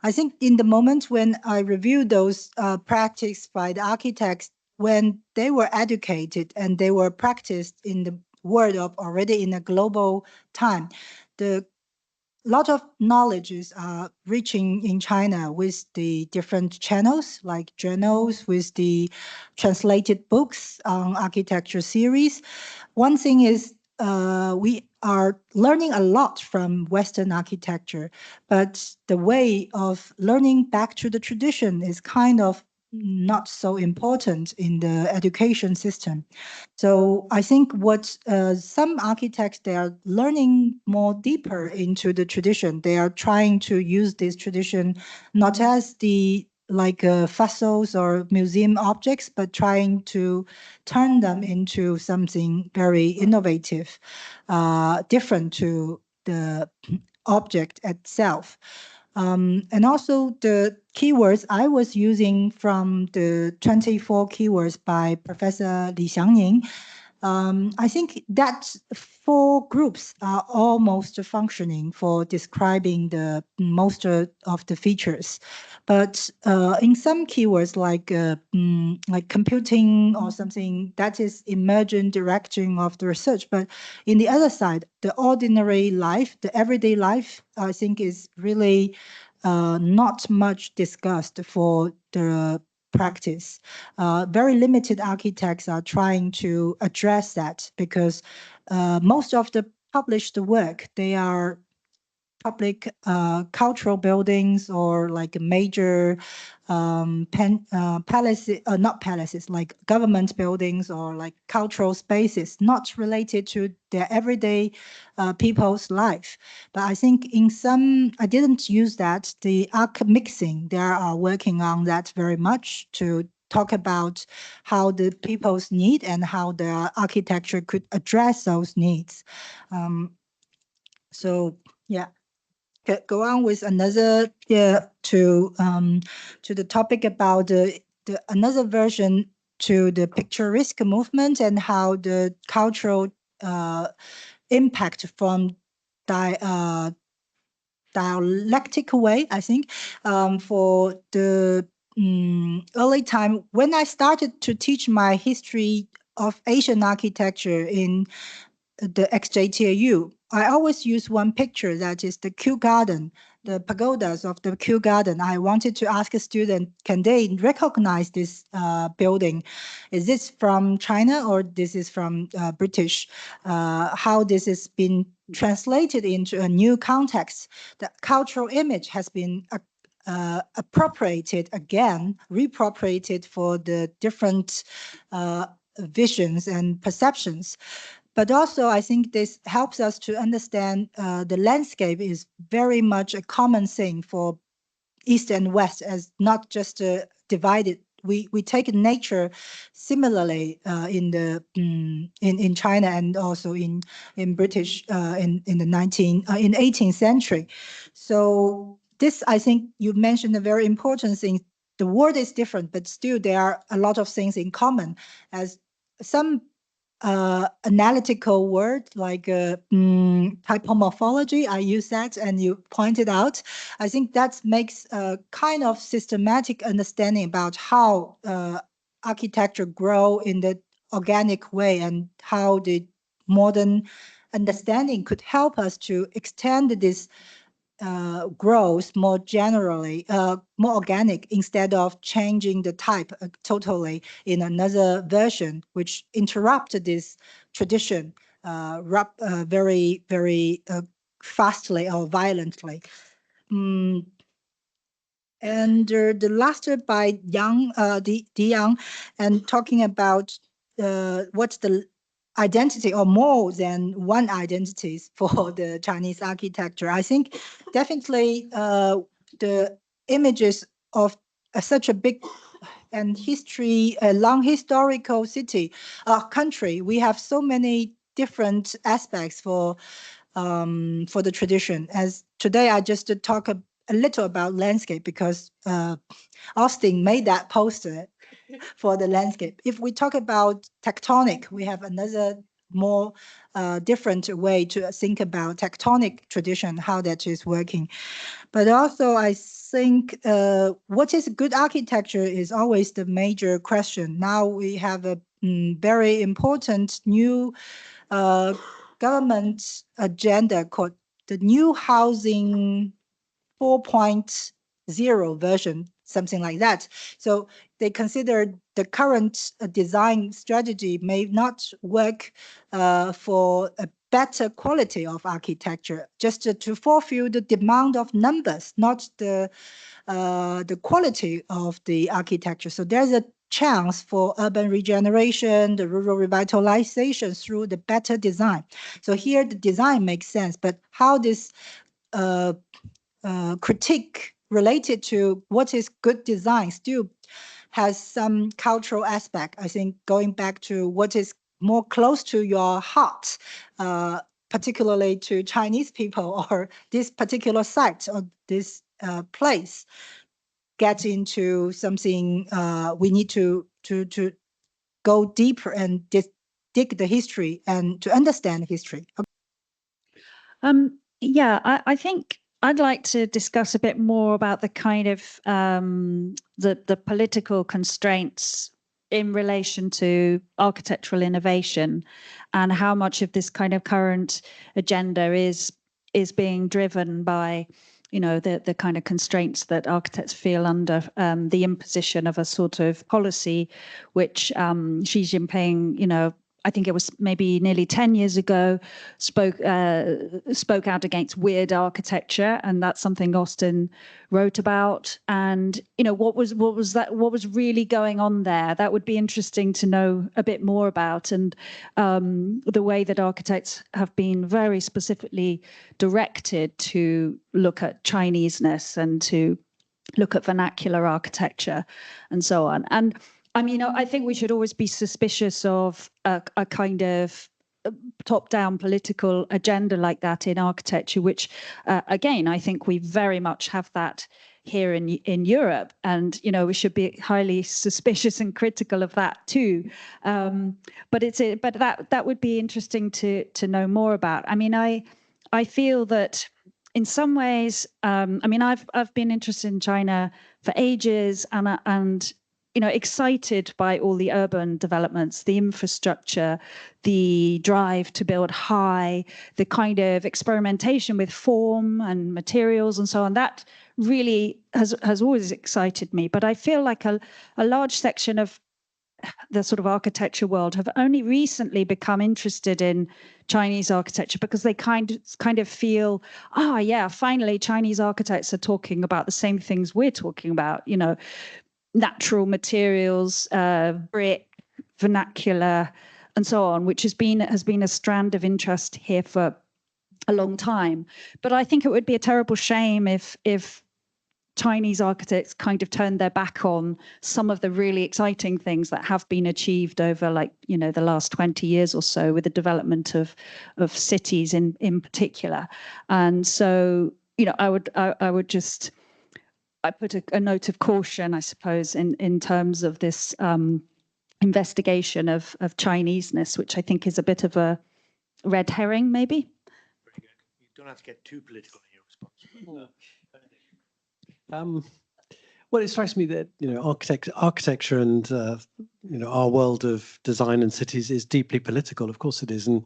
I think in the moment when I reviewed those practices by the architects, when they were educated and they were practiced in the world of already in a global time, the lot of knowledges are reaching in China with the different channels like journals, with the translated books on architecture series. One thing is we are learning a lot from Western architecture, but the way of learning back to the tradition is kind of not so important in the education system. So I think what some architects, they are learning more deeper into the tradition. They are trying to use this tradition not as the like fossils or museum objects, but trying to turn them into something very innovative, different to the object itself. And also the keywords I was using from the 24 keywords by Professor Li Xiangning. I think that 4 groups are almost functioning for describing the most of the features. But in some keywords like computing or something, that is emergent direction of the research. But in the other side, the ordinary life, the everyday life, I think is really not much discussed for the practice. Very limited architects are trying to address that because most of the published work, they are public cultural buildings or like major palaces, not palaces, like government buildings or like cultural spaces, not related to their everyday people's life. But I think in some, I didn't use that. The arc mixing, they are working on that very much to talk about how the people's need and how the architecture could address those needs. So yeah. Go on with another to the topic about the another version to the picturesque movement and how the cultural impact from dialectic way, I think, for the early time when I started to teach my history of Asian architecture in the XJTLU, I always use one picture that is the Kew Garden, the pagodas of the Kew Garden. I wanted to ask a student, can they recognize this building? Is this from China or this is from British? How this has been translated into a new context. The cultural image has been appropriated again, reappropriated for the different visions and perceptions. But also, I think this helps us to understand the landscape is very much a common thing for East and West, as not just divided. We take nature similarly in China and also in British in the 18th century. So this, I think you mentioned a very important thing. The word is different, but still there are a lot of things in common, as some analytical word like typomorphology. I use that and you pointed out. I think that makes a kind of systematic understanding about how architecture grow in the organic way and how the modern understanding could help us to extend this growth more generally, more organic, instead of changing the type totally in another version, which interrupt this tradition very, very fastly or violently. And the last by Yang, Di Yang, and talking about what's the identity or more than one identities for the Chinese architecture. I think definitely the images of such a big and long historical city, country, we have so many different aspects for for the tradition. As today, I just talk a little about landscape because Austin made that poster for the landscape. If we talk about tectonic, we have another more different way to think about tectonic tradition, how that is working. But also, I think what is good architecture is always the major question. Now we have a very important new government agenda called the New Housing 4.0 version, something like that. So they consider the current design strategy may not work for a better quality of architecture, just to fulfill the demand of numbers, not the quality of the architecture. So there's a chance for urban regeneration, the rural revitalization through the better design. So here the design makes sense, but how this critique related to what is good design still has some cultural aspect. I think going back to what is more close to your heart, particularly to Chinese people, or this particular site or this place, get into something we need to go deeper and dig the history and to understand history. Yeah, I think I'd like to discuss a bit more about the kind of the political constraints in relation to architectural innovation, and how much of this kind of current agenda is being driven by, you know, the kind of constraints that architects feel under the imposition of a sort of policy, which Xi Jinping, you know, I think it was maybe nearly 10 years ago, spoke out against weird architecture, and that's something Austin wrote about. And you know, what was really going on there? That would be interesting to know a bit more about. And the way that architects have been very specifically directed to look at Chineseness and to look at vernacular architecture and so on. And I mean, I think we should always be suspicious of a kind of top-down political agenda like that in architecture, which, again, I think we very much have that here in Europe. And, you know, we should be highly suspicious and critical of that too. But that would be interesting to know more about. I mean, I feel that in some ways, I mean, I've been interested in China for ages, and you know, excited by all the urban developments, the infrastructure, the drive to build high, the kind of experimentation with form and materials and so on. That really has always excited me. But I feel like a large section of the sort of architecture world have only recently become interested in Chinese architecture because they kind of feel, yeah, finally Chinese architects are talking about the same things we're talking about, you know, natural materials, brick, vernacular, and so on, which has been a strand of interest here for a long time. But I think it would be a terrible shame if Chinese architects kind of turned their back on some of the really exciting things that have been achieved over, like, you know, the last 20 years or so with the development of cities in particular. And so, you know, I would just put a note of caution, I suppose, in terms of this investigation of Chineseness, which I think is a bit of a red herring, maybe. Very good. You don't have to get too political in your response. Well, it strikes me that, you know, architecture and you know, our world of design and cities is deeply political. Of course it is, and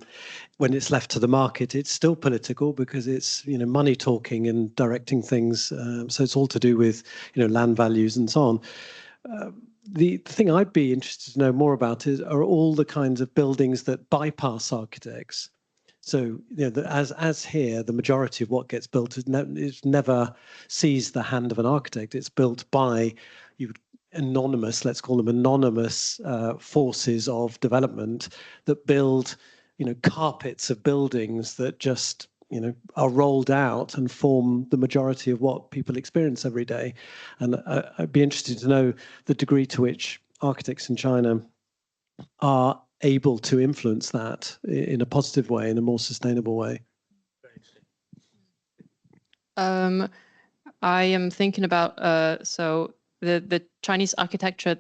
when it's left to the market, it's still political because it's, you know, money talking and directing things. So it's all to do with, you know, land values and so on. The thing I'd be interested to know more about are all the kinds of buildings that bypass architects. So, you know, as here, the majority of what gets built is never sees the hand of an architect. It's built by anonymous, let's call them anonymous forces of development that build, you know, carpets of buildings that just, you know, are rolled out and form the majority of what people experience every day. And I'd be interested to know the degree to which architects in China are able to influence that in a positive way, in a more sustainable way. I am thinking about so the Chinese architecture.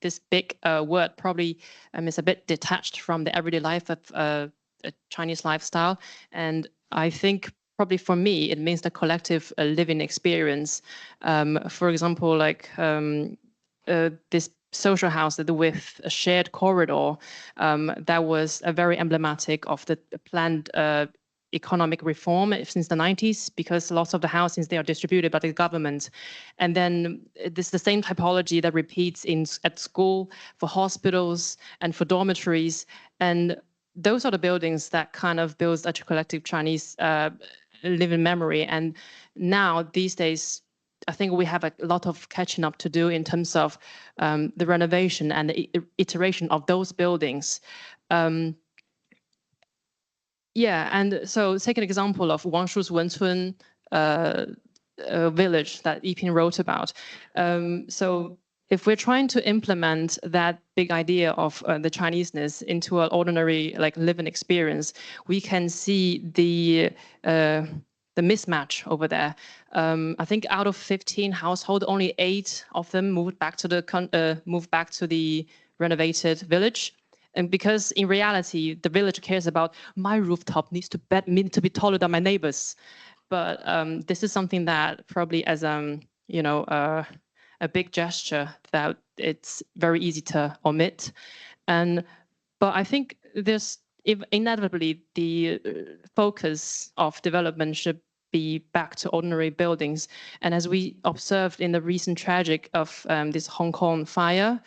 This big word probably is a bit detached from the everyday life of a Chinese lifestyle, and I think probably for me it means the collective living experience. For example, like this social house with a shared corridor that was very emblematic of the planned economic reform since the 90s, because lots of the housings, they are distributed by the government. And then this is the same typology that repeats at school, for hospitals, and for dormitories. And those are the buildings that kind of builds such a collective Chinese living memory. And now, these days, I think we have a lot of catching up to do in terms of the renovation and the iteration of those buildings. Yeah, and so take an example of Wang Shu's Wencun village that Yiping wrote about. So if we're trying to implement that big idea of the Chineseness into an ordinary like living experience, we can see the mismatch over there. I think out of 15 households, only 8 of them moved back to the renovated village. And because in reality, the village cares about my rooftop needs to be taller than my neighbors. But this is something that probably as a big gesture that it's very easy to omit. But I think there's inevitably the focus of development should be back to ordinary buildings. And as we observed in the recent tragic of this Hong Kong fire,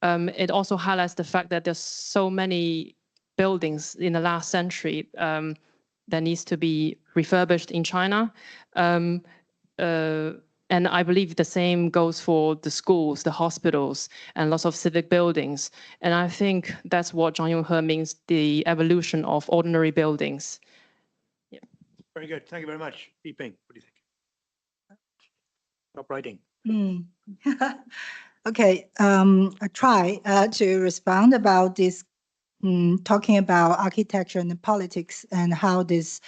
it also highlights the fact that there's so many buildings in the last century that needs to be refurbished in China. And I believe the same goes for the schools, the hospitals, and lots of civic buildings. And I think that's what Zhang Yonghe means, the evolution of ordinary buildings. Yeah. Very good. Thank you very much. Yiping, what do you think? Stop writing. Okay, I try to respond about this, talking about architecture and politics and how this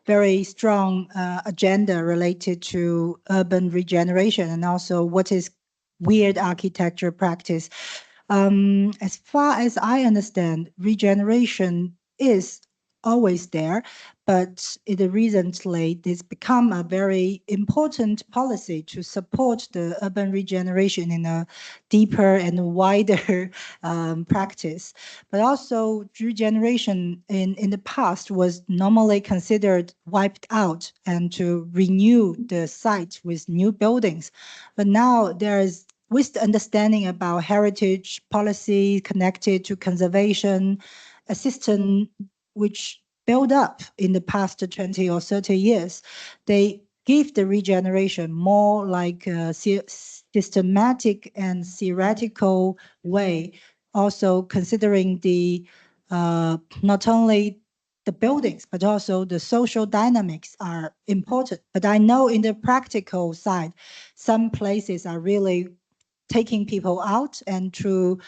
very strong agenda related to urban regeneration and also what is weird architecture practice. As far as I understand, regeneration is always there, but recently it's become a very important policy to support the urban regeneration in a deeper and wider practice. But also regeneration in the past was normally considered wiped out and to renew the site with new buildings. But now there's with the understanding about heritage policy connected to conservation, a system which built up in the past 20 or 30 years, they give the regeneration more like a systematic and theoretical way, also considering the not only the buildings, but also the social dynamics are important. But I know in the practical side, some places are really taking people out and to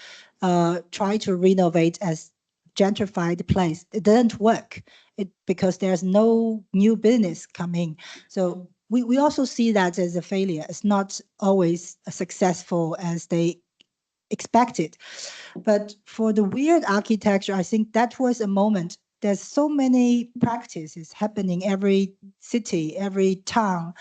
try to renovate as gentrified place. It doesn't work because there's no new business coming. So we also see that as a failure. It's not always as successful as they expected. But for the weird architecture, I think that was a moment. There's so many practices happening every city, every town.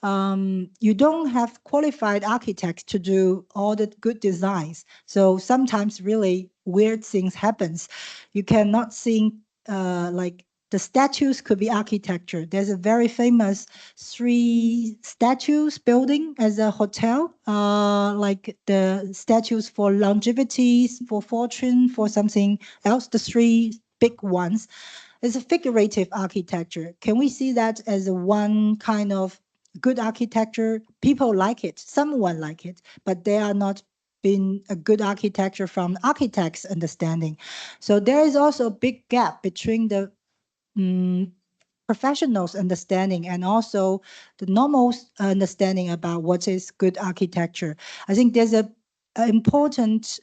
You don't have qualified architects to do all the good designs. So sometimes really weird things happens. You cannot see like the statues could be architecture. There's a very famous 3 statues building as a hotel, like the statues for longevity, for fortune, for something else, the 3 big ones. It's a figurative architecture. Can we see that as a one kind of good architecture? People like it, someone like it, but they are not been a good architecture from architects' understanding. So there is also a big gap between the professionals' understanding and also the normal understanding about what is good architecture. I think there's an important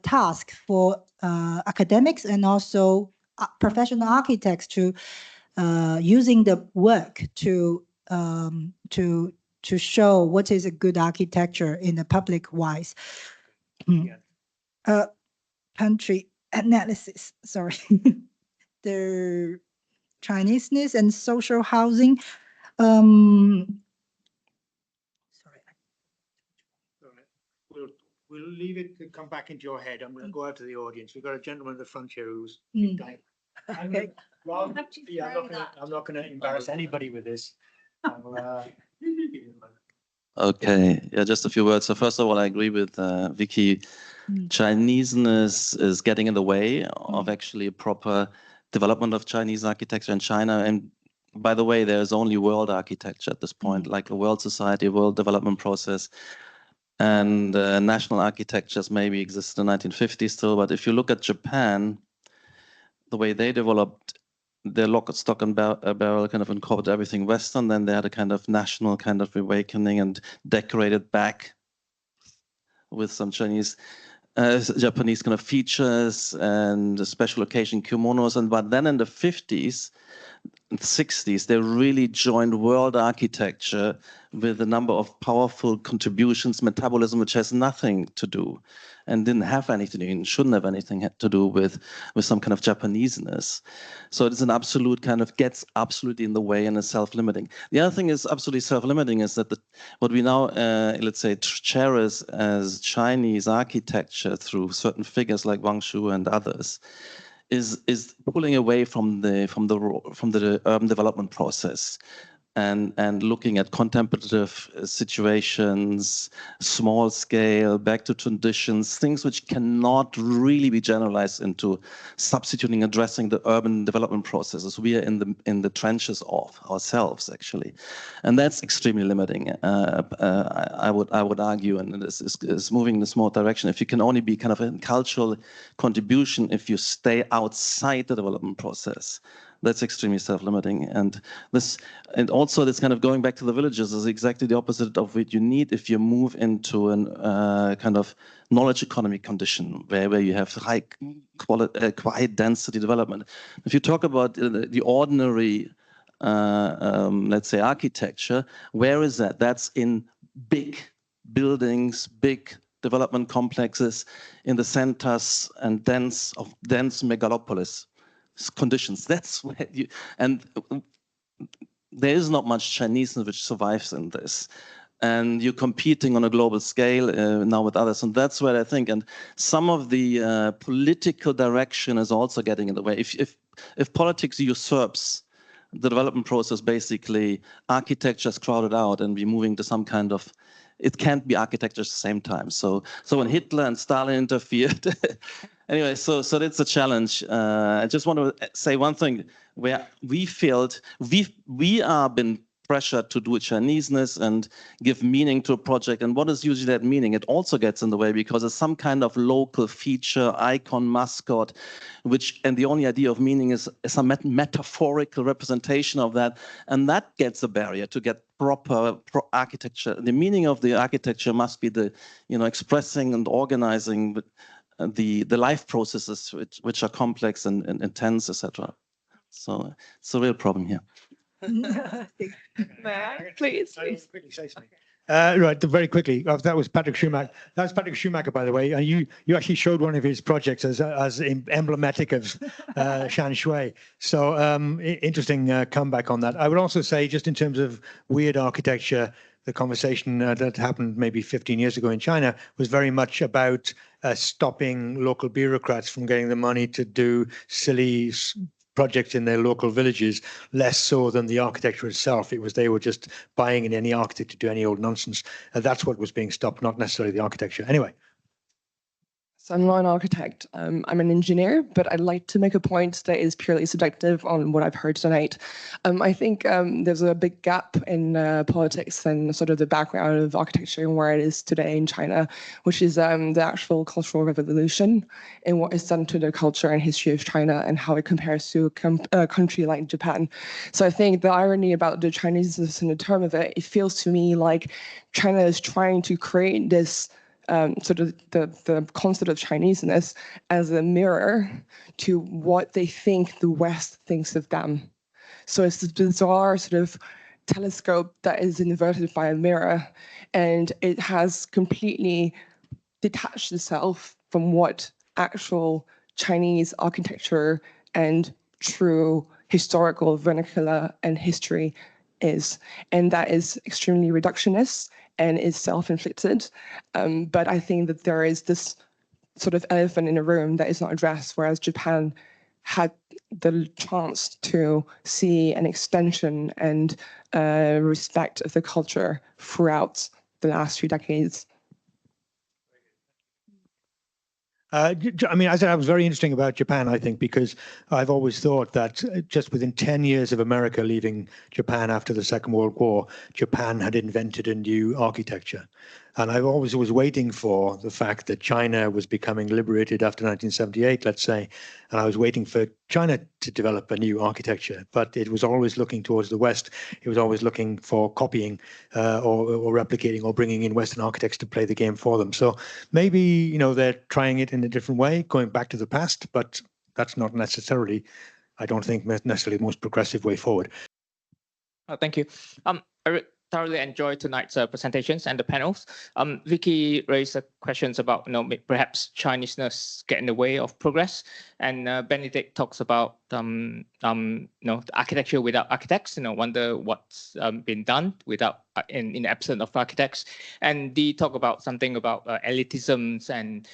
task for academics and also professional architects to using the work to to show what is a good architecture in the public wise. Country analysis, sorry. The Chineseness and social housing. Sorry. We'll leave it to come back into your head. I'm going to go out to the audience. We've got a gentleman in the front here who's dying. Okay. I'm not going to embarrass anybody with this. Okay, yeah, just a few words. So first of all, I agree with Vicky. Chineseness is getting in the way of actually a proper development of Chinese architecture in China. And by the way, there's only world architecture at this point, like a world society, a world development process. And national architectures maybe existed in the 1950s still. But if you look at Japan, the way they developed their lock, stock and barrel kind of incorporated everything Western, then they had a kind of national kind of awakening and decorated back with some Japanese kind of features and special occasion kimonos. And but then in the 50s and 60s, they really joined world architecture with a number of powerful contributions, metabolism, which has nothing to do and didn't have anything to do and shouldn't have anything to do with some kind of Japaneseness. So it is an absolute kind of gets absolutely in the way and is self-limiting. The other thing is absolutely self-limiting is that what we now, let's say, cherish as Chinese architecture through certain figures like Wang Shu and others is pulling away from the urban development process. And looking at contemplative situations, small scale, back to traditions, things which cannot really be generalized into substituting, addressing the urban development processes. We are in the trenches of ourselves, actually, and that's extremely limiting. I would argue, and this is moving in a small direction. If you can only be kind of a cultural contribution if you stay outside the development process, that's extremely self-limiting. And also this kind of going back to the villages is exactly the opposite of what you need if you move into an kind of knowledge economy condition where you have high quality, high density development. If you talk about the ordinary, let's say, architecture, where is that? That's in big buildings, big development complexes in the centers and dense megalopolis conditions. That's where you, and there is not much Chineseness which survives in this, and you're competing on a global scale now with others, and that's where I think, and some of the political direction is also getting in the way. If politics usurps the development process, basically architecture is crowded out and we're moving to some kind of, it can't be architecture at the same time. So when Hitler and Stalin interfered, anyway, so that's a challenge. I just want to say one thing where we felt we are been pressured to do Chineseness and give meaning to a project. And what is usually that meaning? It also gets in the way because it's some kind of local feature, icon, mascot, and the only idea of meaning is a metaphorical representation of that. And that gets a barrier to get proper architecture. The meaning of the architecture must be the, expressing and organizing the life processes which are complex and intense, etc. So it's a real problem here. May I? Please. Quickly say something. Right, very quickly. That was Patrick Schumacher. That's Patrick Schumacher, by the way. And you actually showed one of his projects as emblematic of Shan Shui. So interesting comeback on that. I would also say, just in terms of weird architecture, the conversation that happened maybe 15 years ago in China was very much about stopping local bureaucrats from getting the money to do silly projects in their local villages, less so than the architecture itself. It was they were just buying in any architect to do any old nonsense. That's what was being stopped, not necessarily the architecture. Anyway. So I'm not an architect, I'm an engineer, but I'd like to make a point that is purely subjective on what I've heard tonight. I think there's a big gap in politics and sort of the background of architecture and where it is today in China, which is the actual cultural revolution and what is done to the culture and history of China and how it compares to a country like Japan. So I think the irony about the Chineseness in the term of it feels to me like China is trying to create this sort of the concept of Chineseness as a mirror to what they think the West thinks of them. So it's this bizarre sort of telescope that is inverted by a mirror, and it has completely detached itself from what actual Chinese architecture and true historical vernacular and history is. And that is extremely reductionist and is self-inflicted. But I think that there is this sort of elephant in the room that is not addressed, whereas Japan had the chance to see an extension and respect of the culture throughout the last few decades. I mean, I said that was very interesting about Japan, I think, because I've always thought that just within 10 years of America leaving Japan after the Second World War, Japan had invented a new architecture. And I always was waiting for the fact that China was becoming liberated after 1978, let's say, and I was waiting for China to develop a new architecture, but it was always looking towards the West. It was always looking for copying or replicating or bringing in Western architects to play the game for them. So maybe, you know, they're trying it in a different way, going back to the past, but that's not necessarily, I don't think, necessarily the most progressive way forward. Thank you. I thoroughly enjoyed tonight's presentations and the panels. Vicky raised questions about, perhaps Chineseness get in the way of progress, and Benedict talks about, the architecture without architects. Wonder what's been done without in the absence of architects. And Dee talk about something about elitisms and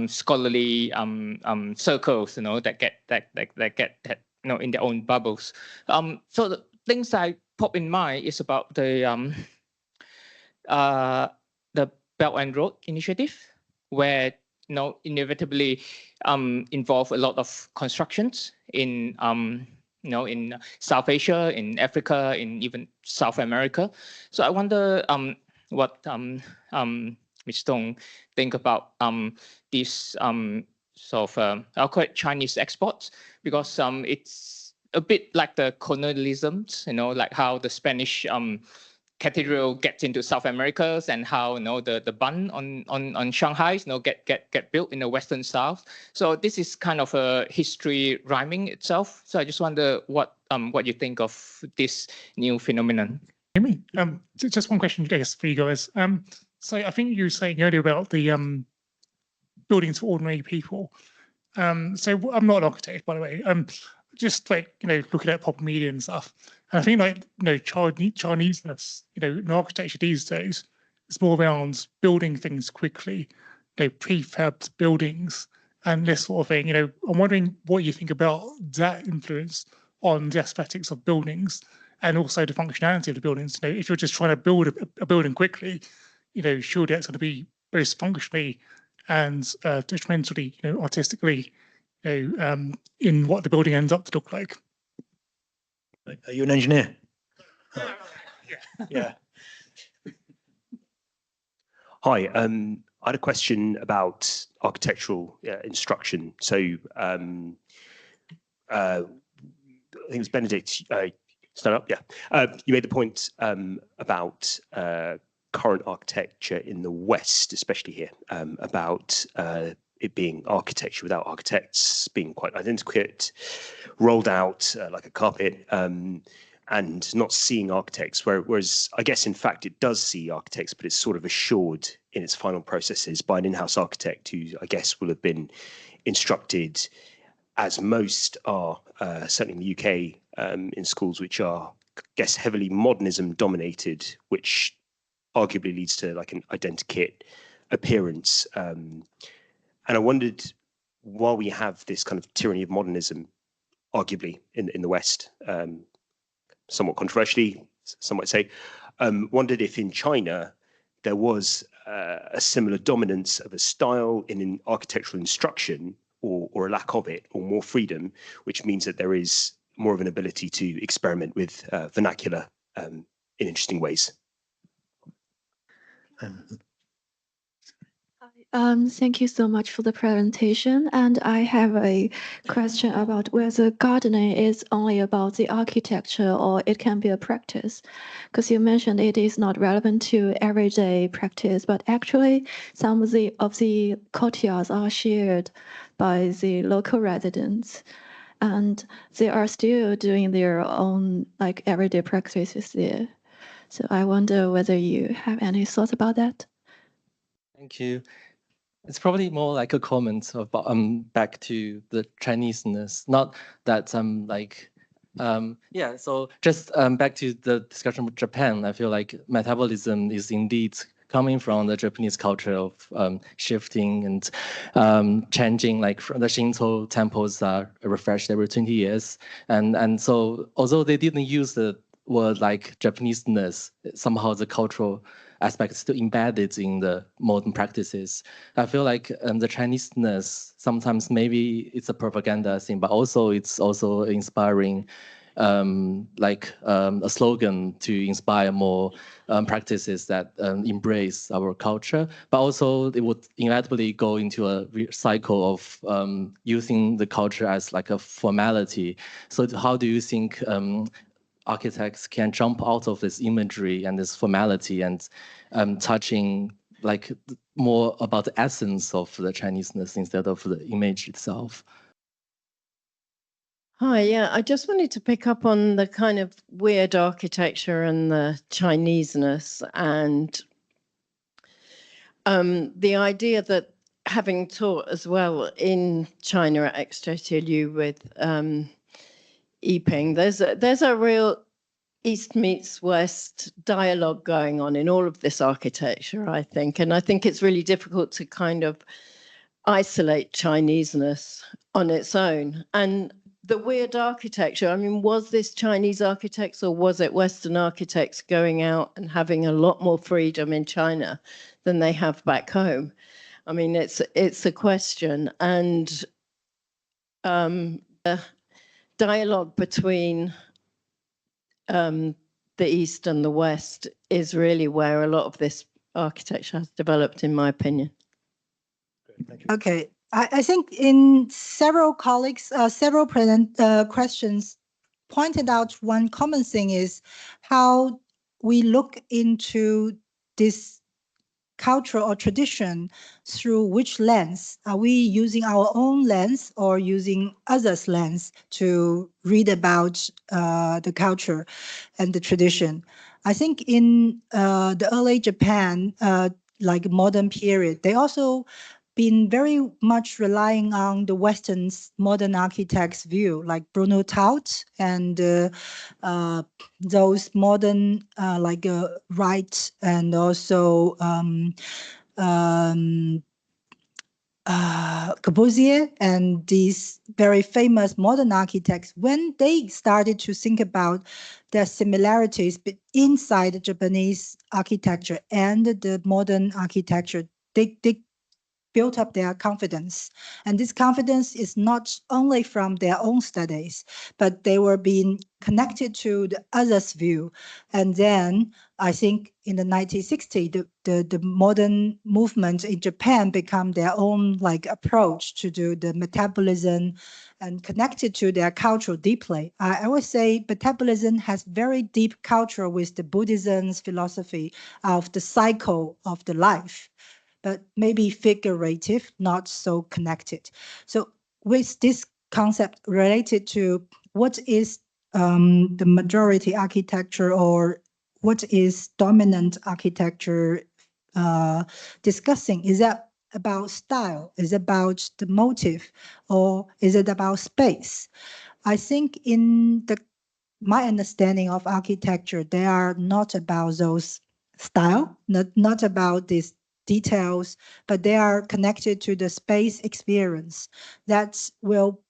scholarly circles, that get in their own bubbles. So the things I pop in mind is about the Belt and Road Initiative, where inevitably involve a lot of constructions in in South Asia, in Africa, in even South America. So I wonder what Ms. Dong think about these sort of I'll call it Chinese exports, because it's a bit like the colonialisms, like how the Spanish cathedral gets into South America, and how the bund on Shanghai get built in the Western South. So this is kind of a history rhyming itself. So I just wonder what you think of this new phenomenon. Just one question, I guess, for you guys. So I think you were saying earlier about the buildings for ordinary people. So I'm not an architect, by the way. Just like looking at pop media and stuff, and I think Chineseness, in architecture these days, it's more around building things quickly, prefabbed buildings and this sort of thing. I'm wondering what you think about that influence on the aesthetics of buildings and also the functionality of the buildings. If you're just trying to build a building quickly, surely that's going to be both functionally and detrimentally, artistically, in what the building ends up to look like. Are you an engineer? Yeah. Hi, I had a question about architectural instruction. So I think it was Benedict, stand up, yeah. You made the point about current architecture in the West, especially here, about it being architecture without architects, being quite identical, rolled out like a carpet, and not seeing architects, whereas I guess in fact it does see architects, but it's sort of assured in its final processes by an in-house architect who I guess will have been instructed, as most are, certainly in the UK, in schools which are, I guess, heavily modernism dominated, which arguably leads to like an identikit appearance. And I wondered, while we have this kind of tyranny of modernism, arguably in the West, somewhat controversially, some might say, wondered if in China there was a similar dominance of a style in an architectural instruction, or a lack of it, or more freedom, which means that there is more of an ability to experiment with vernacular in interesting ways. Thank you so much for the presentation. And I have a question about whether gardening is only about the architecture or it can be a practice. Because you mentioned it is not relevant to everyday practice, but actually some of the courtyards are shared by the local residents. and they are still doing their own like everyday practices there. So I wonder whether you have any thoughts about that. Thank you. It's probably more like a comment about back to the Chineseness, not that yeah. So just back to the discussion with Japan, I feel like metabolism is indeed coming from the Japanese culture of shifting and changing. Like from the Shinto temples are refreshed every 20 years, and so although they didn't use the word like Japaneseness, somehow the cultural aspect is still embedded in the modern practices. I feel like the Chineseness, sometimes maybe it's a propaganda thing, but also it's also inspiring a slogan to inspire more practices that embrace our culture, but also it would inevitably go into a cycle of using the culture as like a formality. So how do you think architects can jump out of this imagery and this formality and touching like more about the essence of the Chineseness instead of the image itself? Hi, yeah, I just wanted to pick up on the kind of weird architecture and the Chineseness and the idea that having taught as well in China at XJTLU with Yiping, there's a real East meets West dialogue going on in all of this architecture, I think. And I think it's really difficult to kind of isolate Chineseness on its own. And the weird architecture, I mean, was this Chinese architects or was it Western architects going out and having a lot more freedom in China than they have back home? I mean, it's a question. And the dialogue between the East and the West is really where a lot of this architecture has developed, in my opinion. Okay, I think in several colleagues, several questions pointed out one common thing is how we look into this culture or tradition through which lens. Are we using our own lens or using others' lens to read about the culture and the tradition? I think in the early Japan, like modern period, they also been very much relying on the Western's modern architects' view, like Bruno Taut and those modern Wright and also Corbusier and these very famous modern architects, when they started to think about the similarities inside the Japanese architecture and the modern architecture, they built up their confidence. And this confidence is not only from their own studies, but they were being connected to the other's view. And then I think in the 1960s, the modern movement in Japan become their own like approach to do the metabolism and connected to their culture deeply. I would say metabolism has very deep culture with the Buddhism's philosophy of the cycle of the life, but maybe figurative, not so connected. So with this concept related to what is the majority architecture or what is dominant architecture discussing, is that about style, is it about the motive, or is it about space? I think in my understanding of architecture, they are not about those style, not about this details, but they are connected to the space experience that will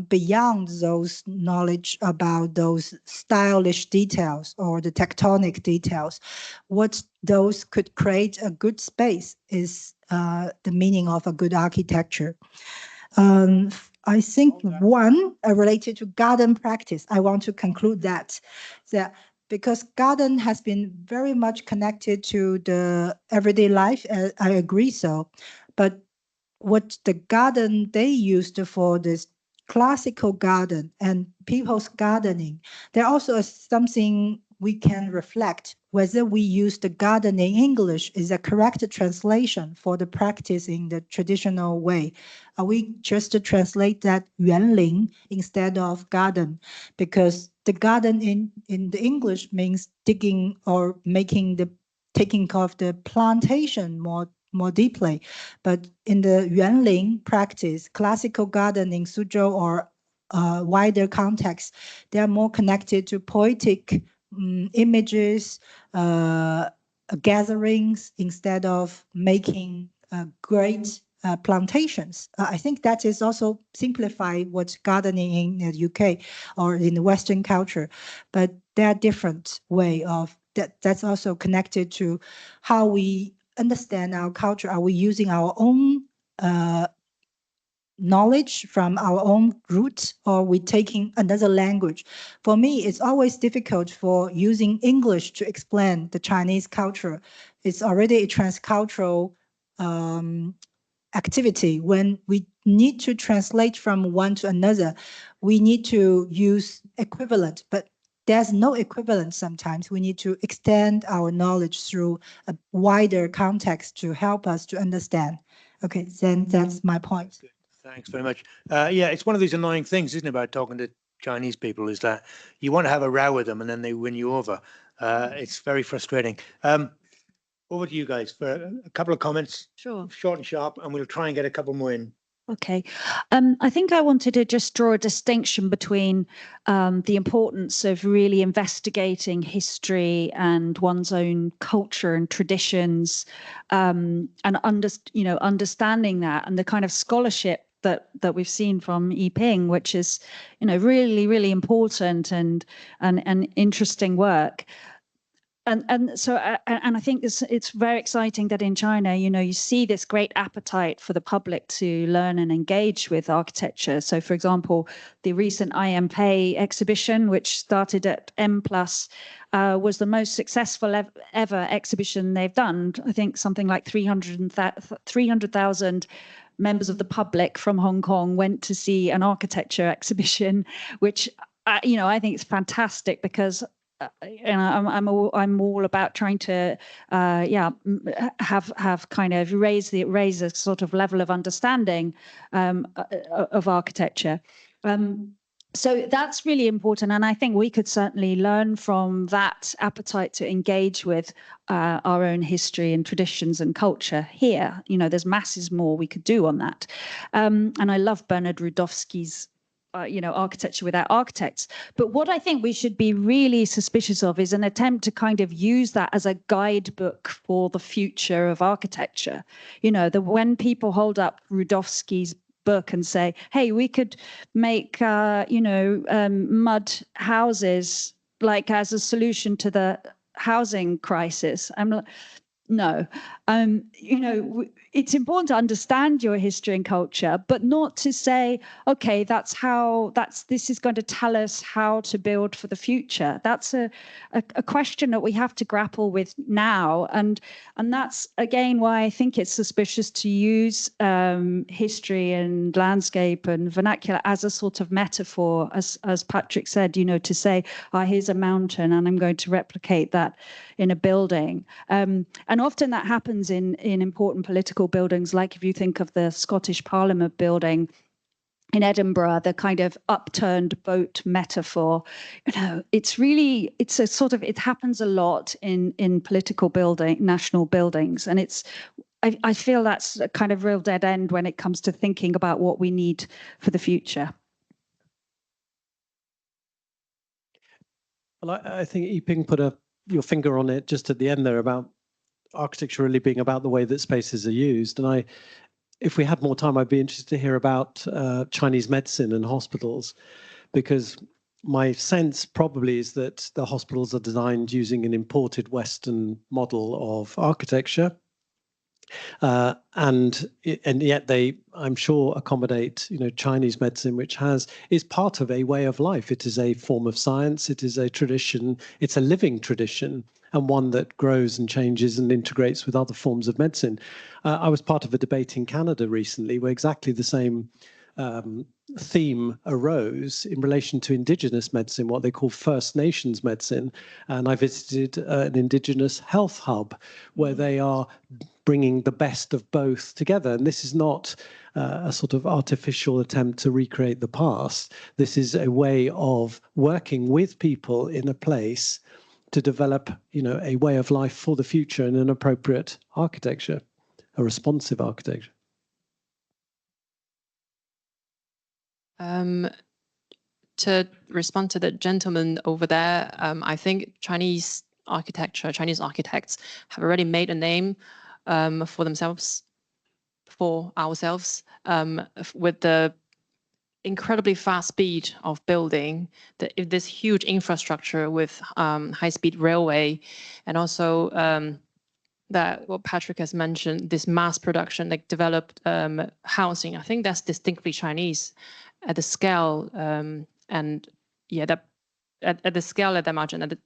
beyond those knowledge about those stylish details or the tectonic details. What those could create a good space is the meaning of a good architecture. I think one related to garden practice, I want to conclude that because garden has been very much connected to the everyday life, I agree so. But what the garden they used for this classical garden and people's gardening, there also is something we can reflect whether we use the garden in English is a correct translation for the practice in the traditional way. Are we just to translate that 园林 instead of garden? Because the garden in the English means digging or taking of the plantation more deeply. But in the 园林 practice, classical gardening, Suzhou or wider context, they are more connected to poetic images, gatherings, instead of making great plantations. I think that is also simplify what's gardening in the UK or in the Western culture, but there are different way of that's also connected to how we understand our culture. Are we using our own knowledge from our own roots, or we taking another language? For me, it's always difficult for using English to explain the Chinese culture. It's already a transcultural activity. When we need to translate from one to another, we need to use equivalent, but there's no equivalent sometimes. We need to extend our knowledge through a wider context to help us to understand. Okay, then that's my point. Thanks very much. Yeah, it's one of these annoying things, isn't it, about talking to Chinese people, is that you want to have a row with them and then they win you over. It's very frustrating. Over to you guys for a couple of comments. Sure. Short and sharp, and we'll try and get a couple more in. Okay. I think I wanted to just draw a distinction between the importance of really investigating history and one's own culture and traditions, and understanding that, and the kind of scholarship that we've seen from Yiping, which is, really, really important and interesting work. And so I think it's very exciting that in China, you see this great appetite for the public to learn and engage with architecture. So, for example, the recent unpack exhibition, which started at M+, was the most successful ever exhibition they've done. I think something like 300,000 members of the public from Hong Kong went to see an architecture exhibition, which I think is fantastic, because I'm all about trying to have kind of raise a sort of level of understanding of architecture. So that's really important, and I think we could certainly learn from that appetite to engage with our own history and traditions and culture here. There's masses more we could do on that, and I love Bernard Rudowski's architecture without architects. But what I think we should be really suspicious of is an attempt to kind of use that as a guidebook for the future of architecture. When people hold up Rudowski's book and say, hey, we could make, mud houses like as a solution to the housing crisis. I'm like, no, it's important to understand your history and culture, but not to say, okay, this is going to tell us how to build for the future. That's a question that we have to grapple with now. And that's, again, why I think it's suspicious to use history and landscape and vernacular as a sort of metaphor, as Patrick said, to say, here's a mountain and I'm going to replicate that in a building. And often that happens in important political buildings, like if you think of the Scottish Parliament building in Edinburgh, the kind of upturned boat metaphor. It happens a lot in political national buildings. And I feel that's a kind of real dead end when it comes to thinking about what we need for the future. Well, I think Yiping put your finger on it just at the end there about architecture really being about the way that spaces are used. And if we had more time, I'd be interested to hear about Chinese medicine and hospitals, because my sense probably is that the hospitals are designed using an imported Western model of architecture. And yet they, I'm sure, accommodate, Chinese medicine, which is part of a way of life. It is a form of science. It is a tradition. It's a living tradition, and one that grows and changes and integrates with other forms of medicine. I was part of a debate in Canada recently where exactly the same theme arose in relation to indigenous medicine, what they call First Nations medicine. And I visited an indigenous health hub where they are bringing the best of both together. And this is not a sort of artificial attempt to recreate the past. This is a way of working with people in a place to develop, a way of life for the future in an appropriate architecture, a responsive architecture. To respond to the gentleman over there, I think Chinese architects have already made a name for themselves, for ourselves, with the incredibly fast speed of building, this huge infrastructure with high-speed railway, and also that what Patrick has mentioned, this mass production, like developed housing. I think that's distinctly Chinese at the scale, and yeah, that at the scale that they imagine, at the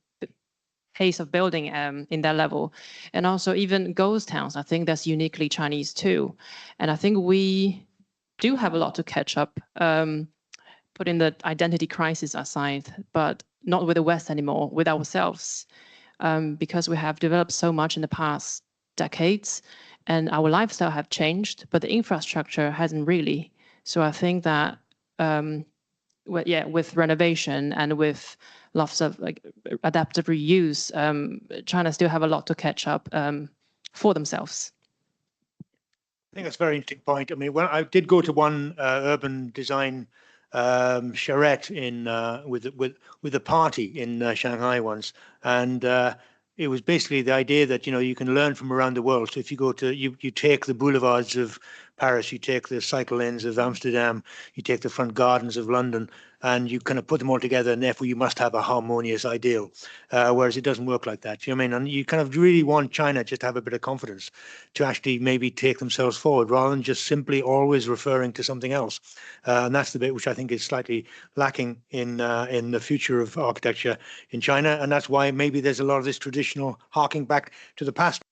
pace of building in that level, and also even ghost towns. I think that's uniquely Chinese too, and I think we do have a lot to catch up. Putting the identity crisis aside, but not with the West anymore, with ourselves. Because we have developed so much in the past decades and our lifestyle have changed, but the infrastructure hasn't really. So I think that, with renovation and with lots of adaptive reuse, China still have a lot to catch up for themselves. I think that's a very interesting point. I mean, when I did go to one urban design charrette in with a party in Shanghai once, and it was basically the idea that you can learn from around the world. So if you go to you take the boulevards of Paris, you take the cycle lanes of Amsterdam, you take the front gardens of London, and you kind of put them all together, and therefore you must have a harmonious ideal. Whereas it doesn't work like that. You know what I mean? And you kind of really want China just to have a bit of confidence to actually maybe take themselves forward rather than just simply always referring to something else. And that's the bit which I think is slightly lacking in the future of architecture in China. And that's why maybe there's a lot of this traditional harking back to the past.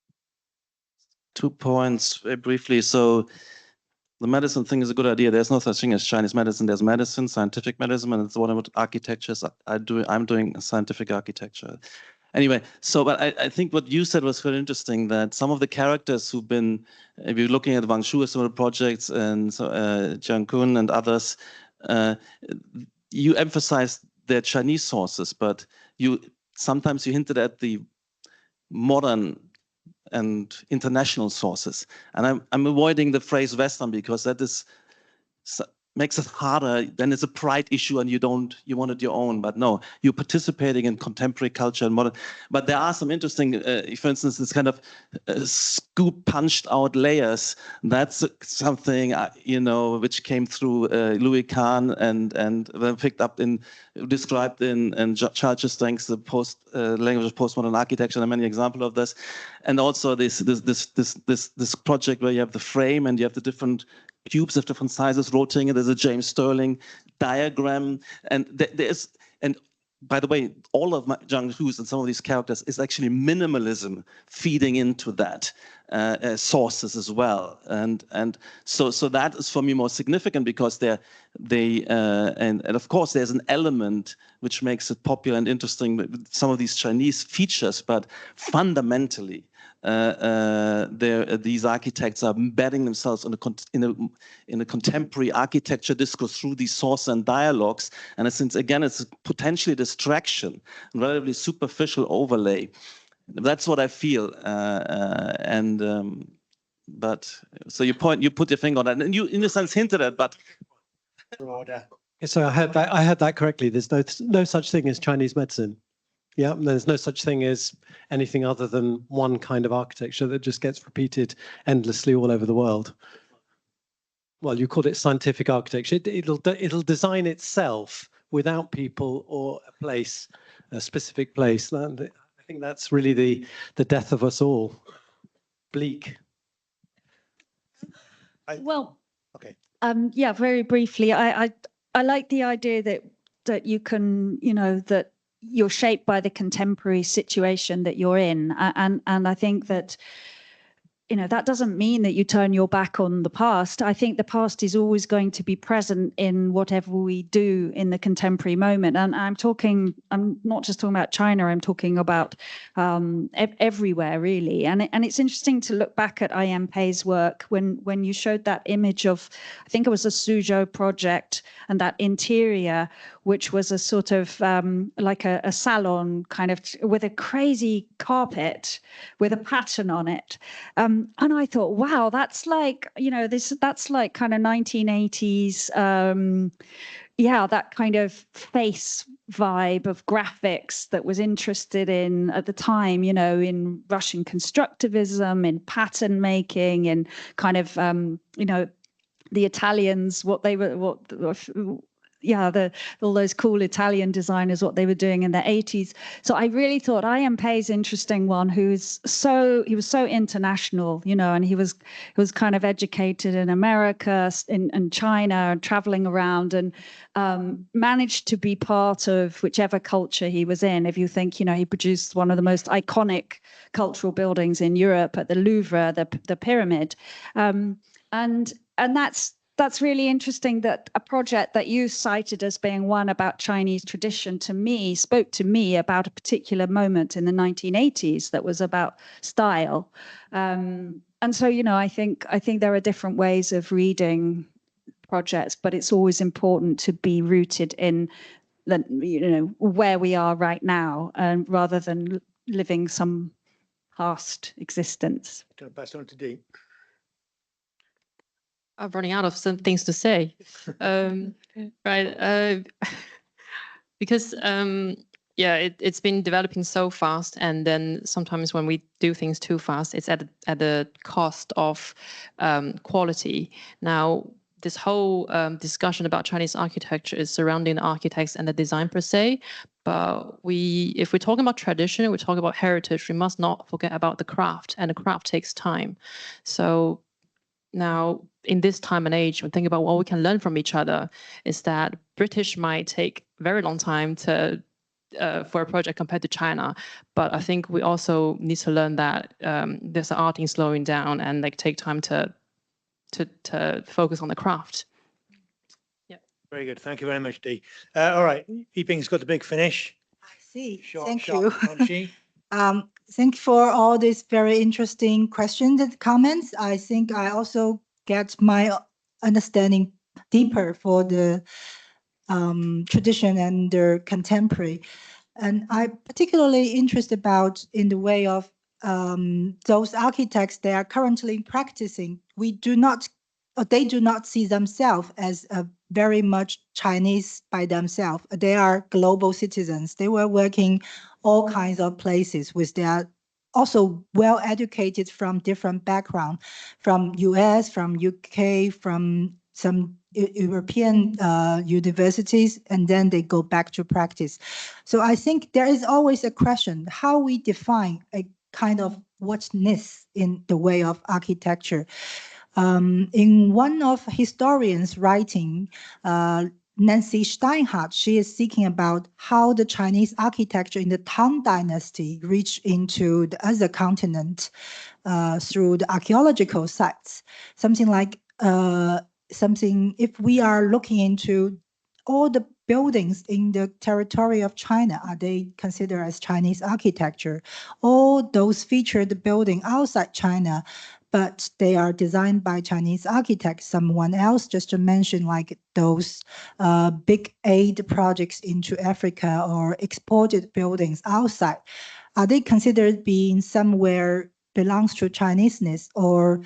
2 points very briefly. So the medicine thing is a good idea. There's no such thing as Chinese medicine. There's medicine, scientific medicine, and it's one of the architectures I'm doing scientific architecture. Anyway, but I think what you said was very interesting, that some of the characters who've been, if you're looking at Wang Shu, some of the projects, and Jiang Kun and others, you emphasized their Chinese sources, but sometimes you hinted at the modern and international sources. And I'm avoiding the phrase Western because that makes it harder. Then it's a pride issue and you wanted your own, but no, you're participating in contemporary culture and modern. But there are some interesting, for instance, this kind of scoop punched out layers. That's something, which came through Louis Kahn and then picked up described in Charles Streng's The Language of Postmodern Architecture, and many examples of this. And also this project where you have the frame and you have the different cubes of different sizes rotating. There's a James Sterling diagram, and by the way, all of Zhang Hu's and some of these characters is actually minimalism feeding into that sources as well, and so that is for me more significant because and of course there's an element which makes it popular and interesting with some of these Chinese features, but fundamentally these architects are embedding themselves in a contemporary architecture discourse through these sources and dialogues. And since again, it's potentially a distraction, relatively superficial overlay. That's what I feel. But so you put your finger on that, and you, in a sense, hinted at, but. So I heard that correctly. There's no such thing as Chinese medicine. Yeah, there's no such thing as anything other than one kind of architecture that just gets repeated endlessly all over the world. Well, you called it scientific architecture. It'll design itself without people or a place, a specific place. I think that's really the death of us all. Bleak. Okay. Yeah, very briefly, I like the idea that you can, that you're shaped by the contemporary situation that you're in, and I think that that doesn't mean that you turn your back on the past. I think the past is always going to be present in whatever we do in the contemporary moment. And I'm not just talking about China, I'm talking about everywhere, really. And it's interesting to look back at I.M. Pei's work when you showed that image of, I think it was a Suzhou project, and that interior, which was a sort of like a salon kind of with a crazy carpet with a pattern on it. And I thought, wow, that's like, that's like kind of 1980s, that kind of face vibe of graphics that was interested in at the time, in Russian constructivism, in pattern making, in kind of, the Italians, all those cool Italian designers, what they were doing in the 80s. So I really thought I.M. Pei's interesting one, he was so international, and he was kind of educated in America, in China, and traveling around, and managed to be part of whichever culture he was in. If you think, he produced one of the most iconic cultural buildings in Europe at the Louvre, the pyramid. And that's really interesting, that a project that you cited as being one about Chinese tradition spoke to me about a particular moment in the 1980s that was about style. And so, I think there are different ways of reading projects, but it's always important to be rooted in where we are right now, rather than living some past existence. Going to pass on to Dee. I'm running out of some things to say, right? Because it's been developing so fast, and then sometimes when we do things too fast, it's at the cost of quality. Now, this whole discussion about Chinese architecture is surrounding the architects and the design per se. But if we're talking about tradition, we're talking about heritage, we must not forget about the craft, and the craft takes time. So now, in this time and age, when thinking about what we can learn from each other, is that British might take a very long time for a project compared to China. But I think we also need to learn that there's an art in slowing down, and take time to focus on the craft. Yeah. Very good. Thank you very much, Dee. All right, Yiping's got the big finish. I see. Short, Thank sharp you. punchy. Thank you for all these very interesting questions and comments. I think I also get my understanding deeper for the tradition and the contemporary. And I'm particularly interested about in the way of those architects that are currently practicing. They do not see themselves as very much Chinese by themselves. They are global citizens. They were working all kinds of places with their also well educated from different background, from US, from UK, from some European universities, and then they go back to practice. So I think there is always a question how we define a kind of whatness in the way of architecture. In one of historians' writing, Nancy Steinhardt, she is speaking about how the Chinese architecture in the Tang Dynasty reached into the other continent through the archaeological sites. Something like if we are looking into all the buildings in the territory of China, are they considered as Chinese architecture? All those featured buildings outside China, but they are designed by Chinese architects. Someone else just to mention like those big aid projects into Africa or exported buildings outside. Are they considered being somewhere belongs to Chineseness, or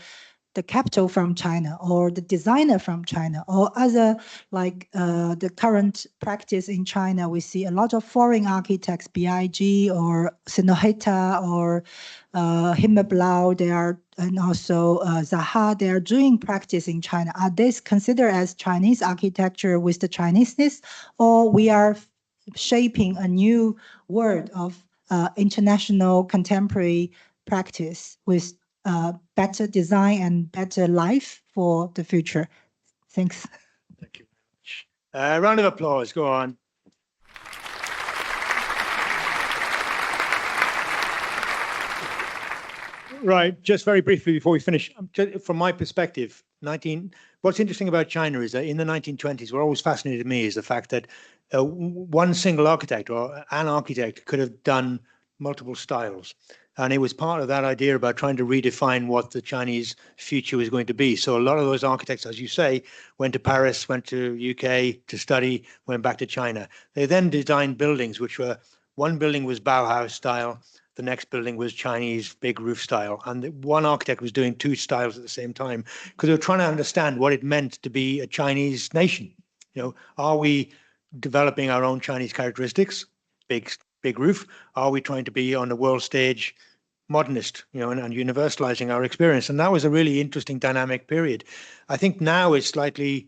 the capital from China, or the designer from China, or other like the current practice in China? We see a lot of foreign architects, BIG or Sinoheta or Himmelblau, and also Zaha, they are doing practice in China. Are these considered as Chinese architecture with the Chineseness, or we are shaping a new world of international contemporary practice with better design and better life for the future? Thanks. Thank you very much. Round of applause. Go on. Right, just very briefly before we finish, from my perspective, what's interesting about China is that in the 1920s, what always fascinated me is the fact that one single architect or an architect could have done multiple styles. And it was part of that idea about trying to redefine what the Chinese future was going to be. So a lot of those architects, as you say, went to Paris, went to UK to study, went back to China. They then designed buildings, which were, one building was Bauhaus style, the next building was Chinese big roof style. And one architect was doing two styles at the same time because they were trying to understand what it meant to be a Chinese nation. You know, are we developing our own Chinese characteristics, big roof? Are we trying to be on the world stage modernist, you know, and universalizing our experience? And that was a really interesting dynamic period. I think now it's slightly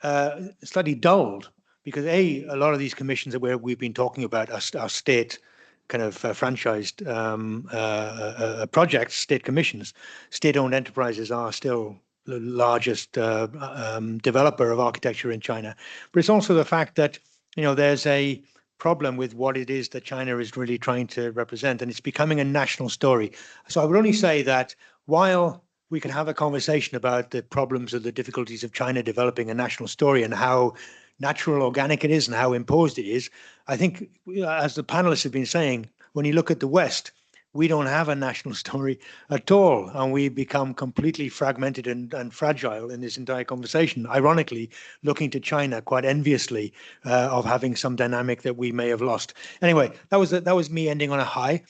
dulled because a lot of these commissions that we've been talking about are state kind of franchised projects, state commissions. State-owned enterprises are still the largest developer of architecture in China. But it's also the fact that, you know, there's a problem with what it is that China is really trying to represent, and it's becoming a national story. So I would only say that while we can have a conversation about the problems or the difficulties of China developing a national story and how natural, organic it is and how imposed it is, I think, as the panelists have been saying, when you look at the West, we don't have a national story at all, and we become completely fragmented and fragile in this entire conversation. Ironically, looking to China quite enviously of having some dynamic that we may have lost. Anyway, that was me ending on a high.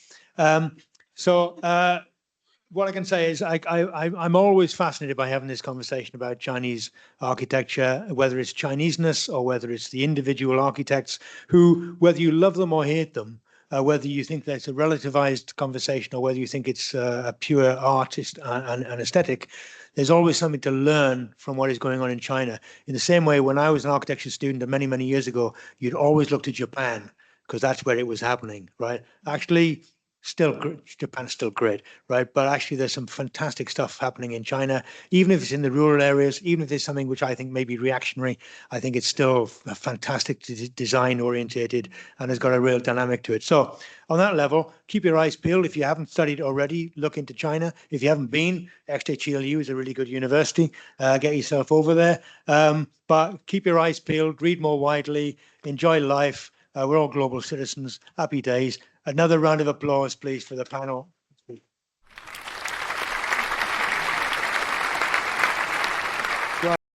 What I can say is I'm always fascinated by having this conversation about Chinese architecture, whether it's Chineseness or whether it's the individual architects who, whether you love them or hate them, whether you think that's a relativized conversation or whether you think it's a pure artist and aesthetic, there's always something to learn from what is going on in China. In the same way, when I was an architecture student many, many years ago, you'd always look to Japan because that's where it was happening, right? Actually, Japan's still great, right? But actually, there's some fantastic stuff happening in China, even if it's in the rural areas, even if there's something which I think may be reactionary. I think it's still fantastic, design orientated, and has got a real dynamic to it. So on that level, keep your eyes peeled. If you haven't studied already, look into China. If you haven't been, XJTLU is a really good university. Get yourself over there. But keep your eyes peeled, read more widely, enjoy life. We're all global citizens. Happy days. Another round of applause, please, for the panel.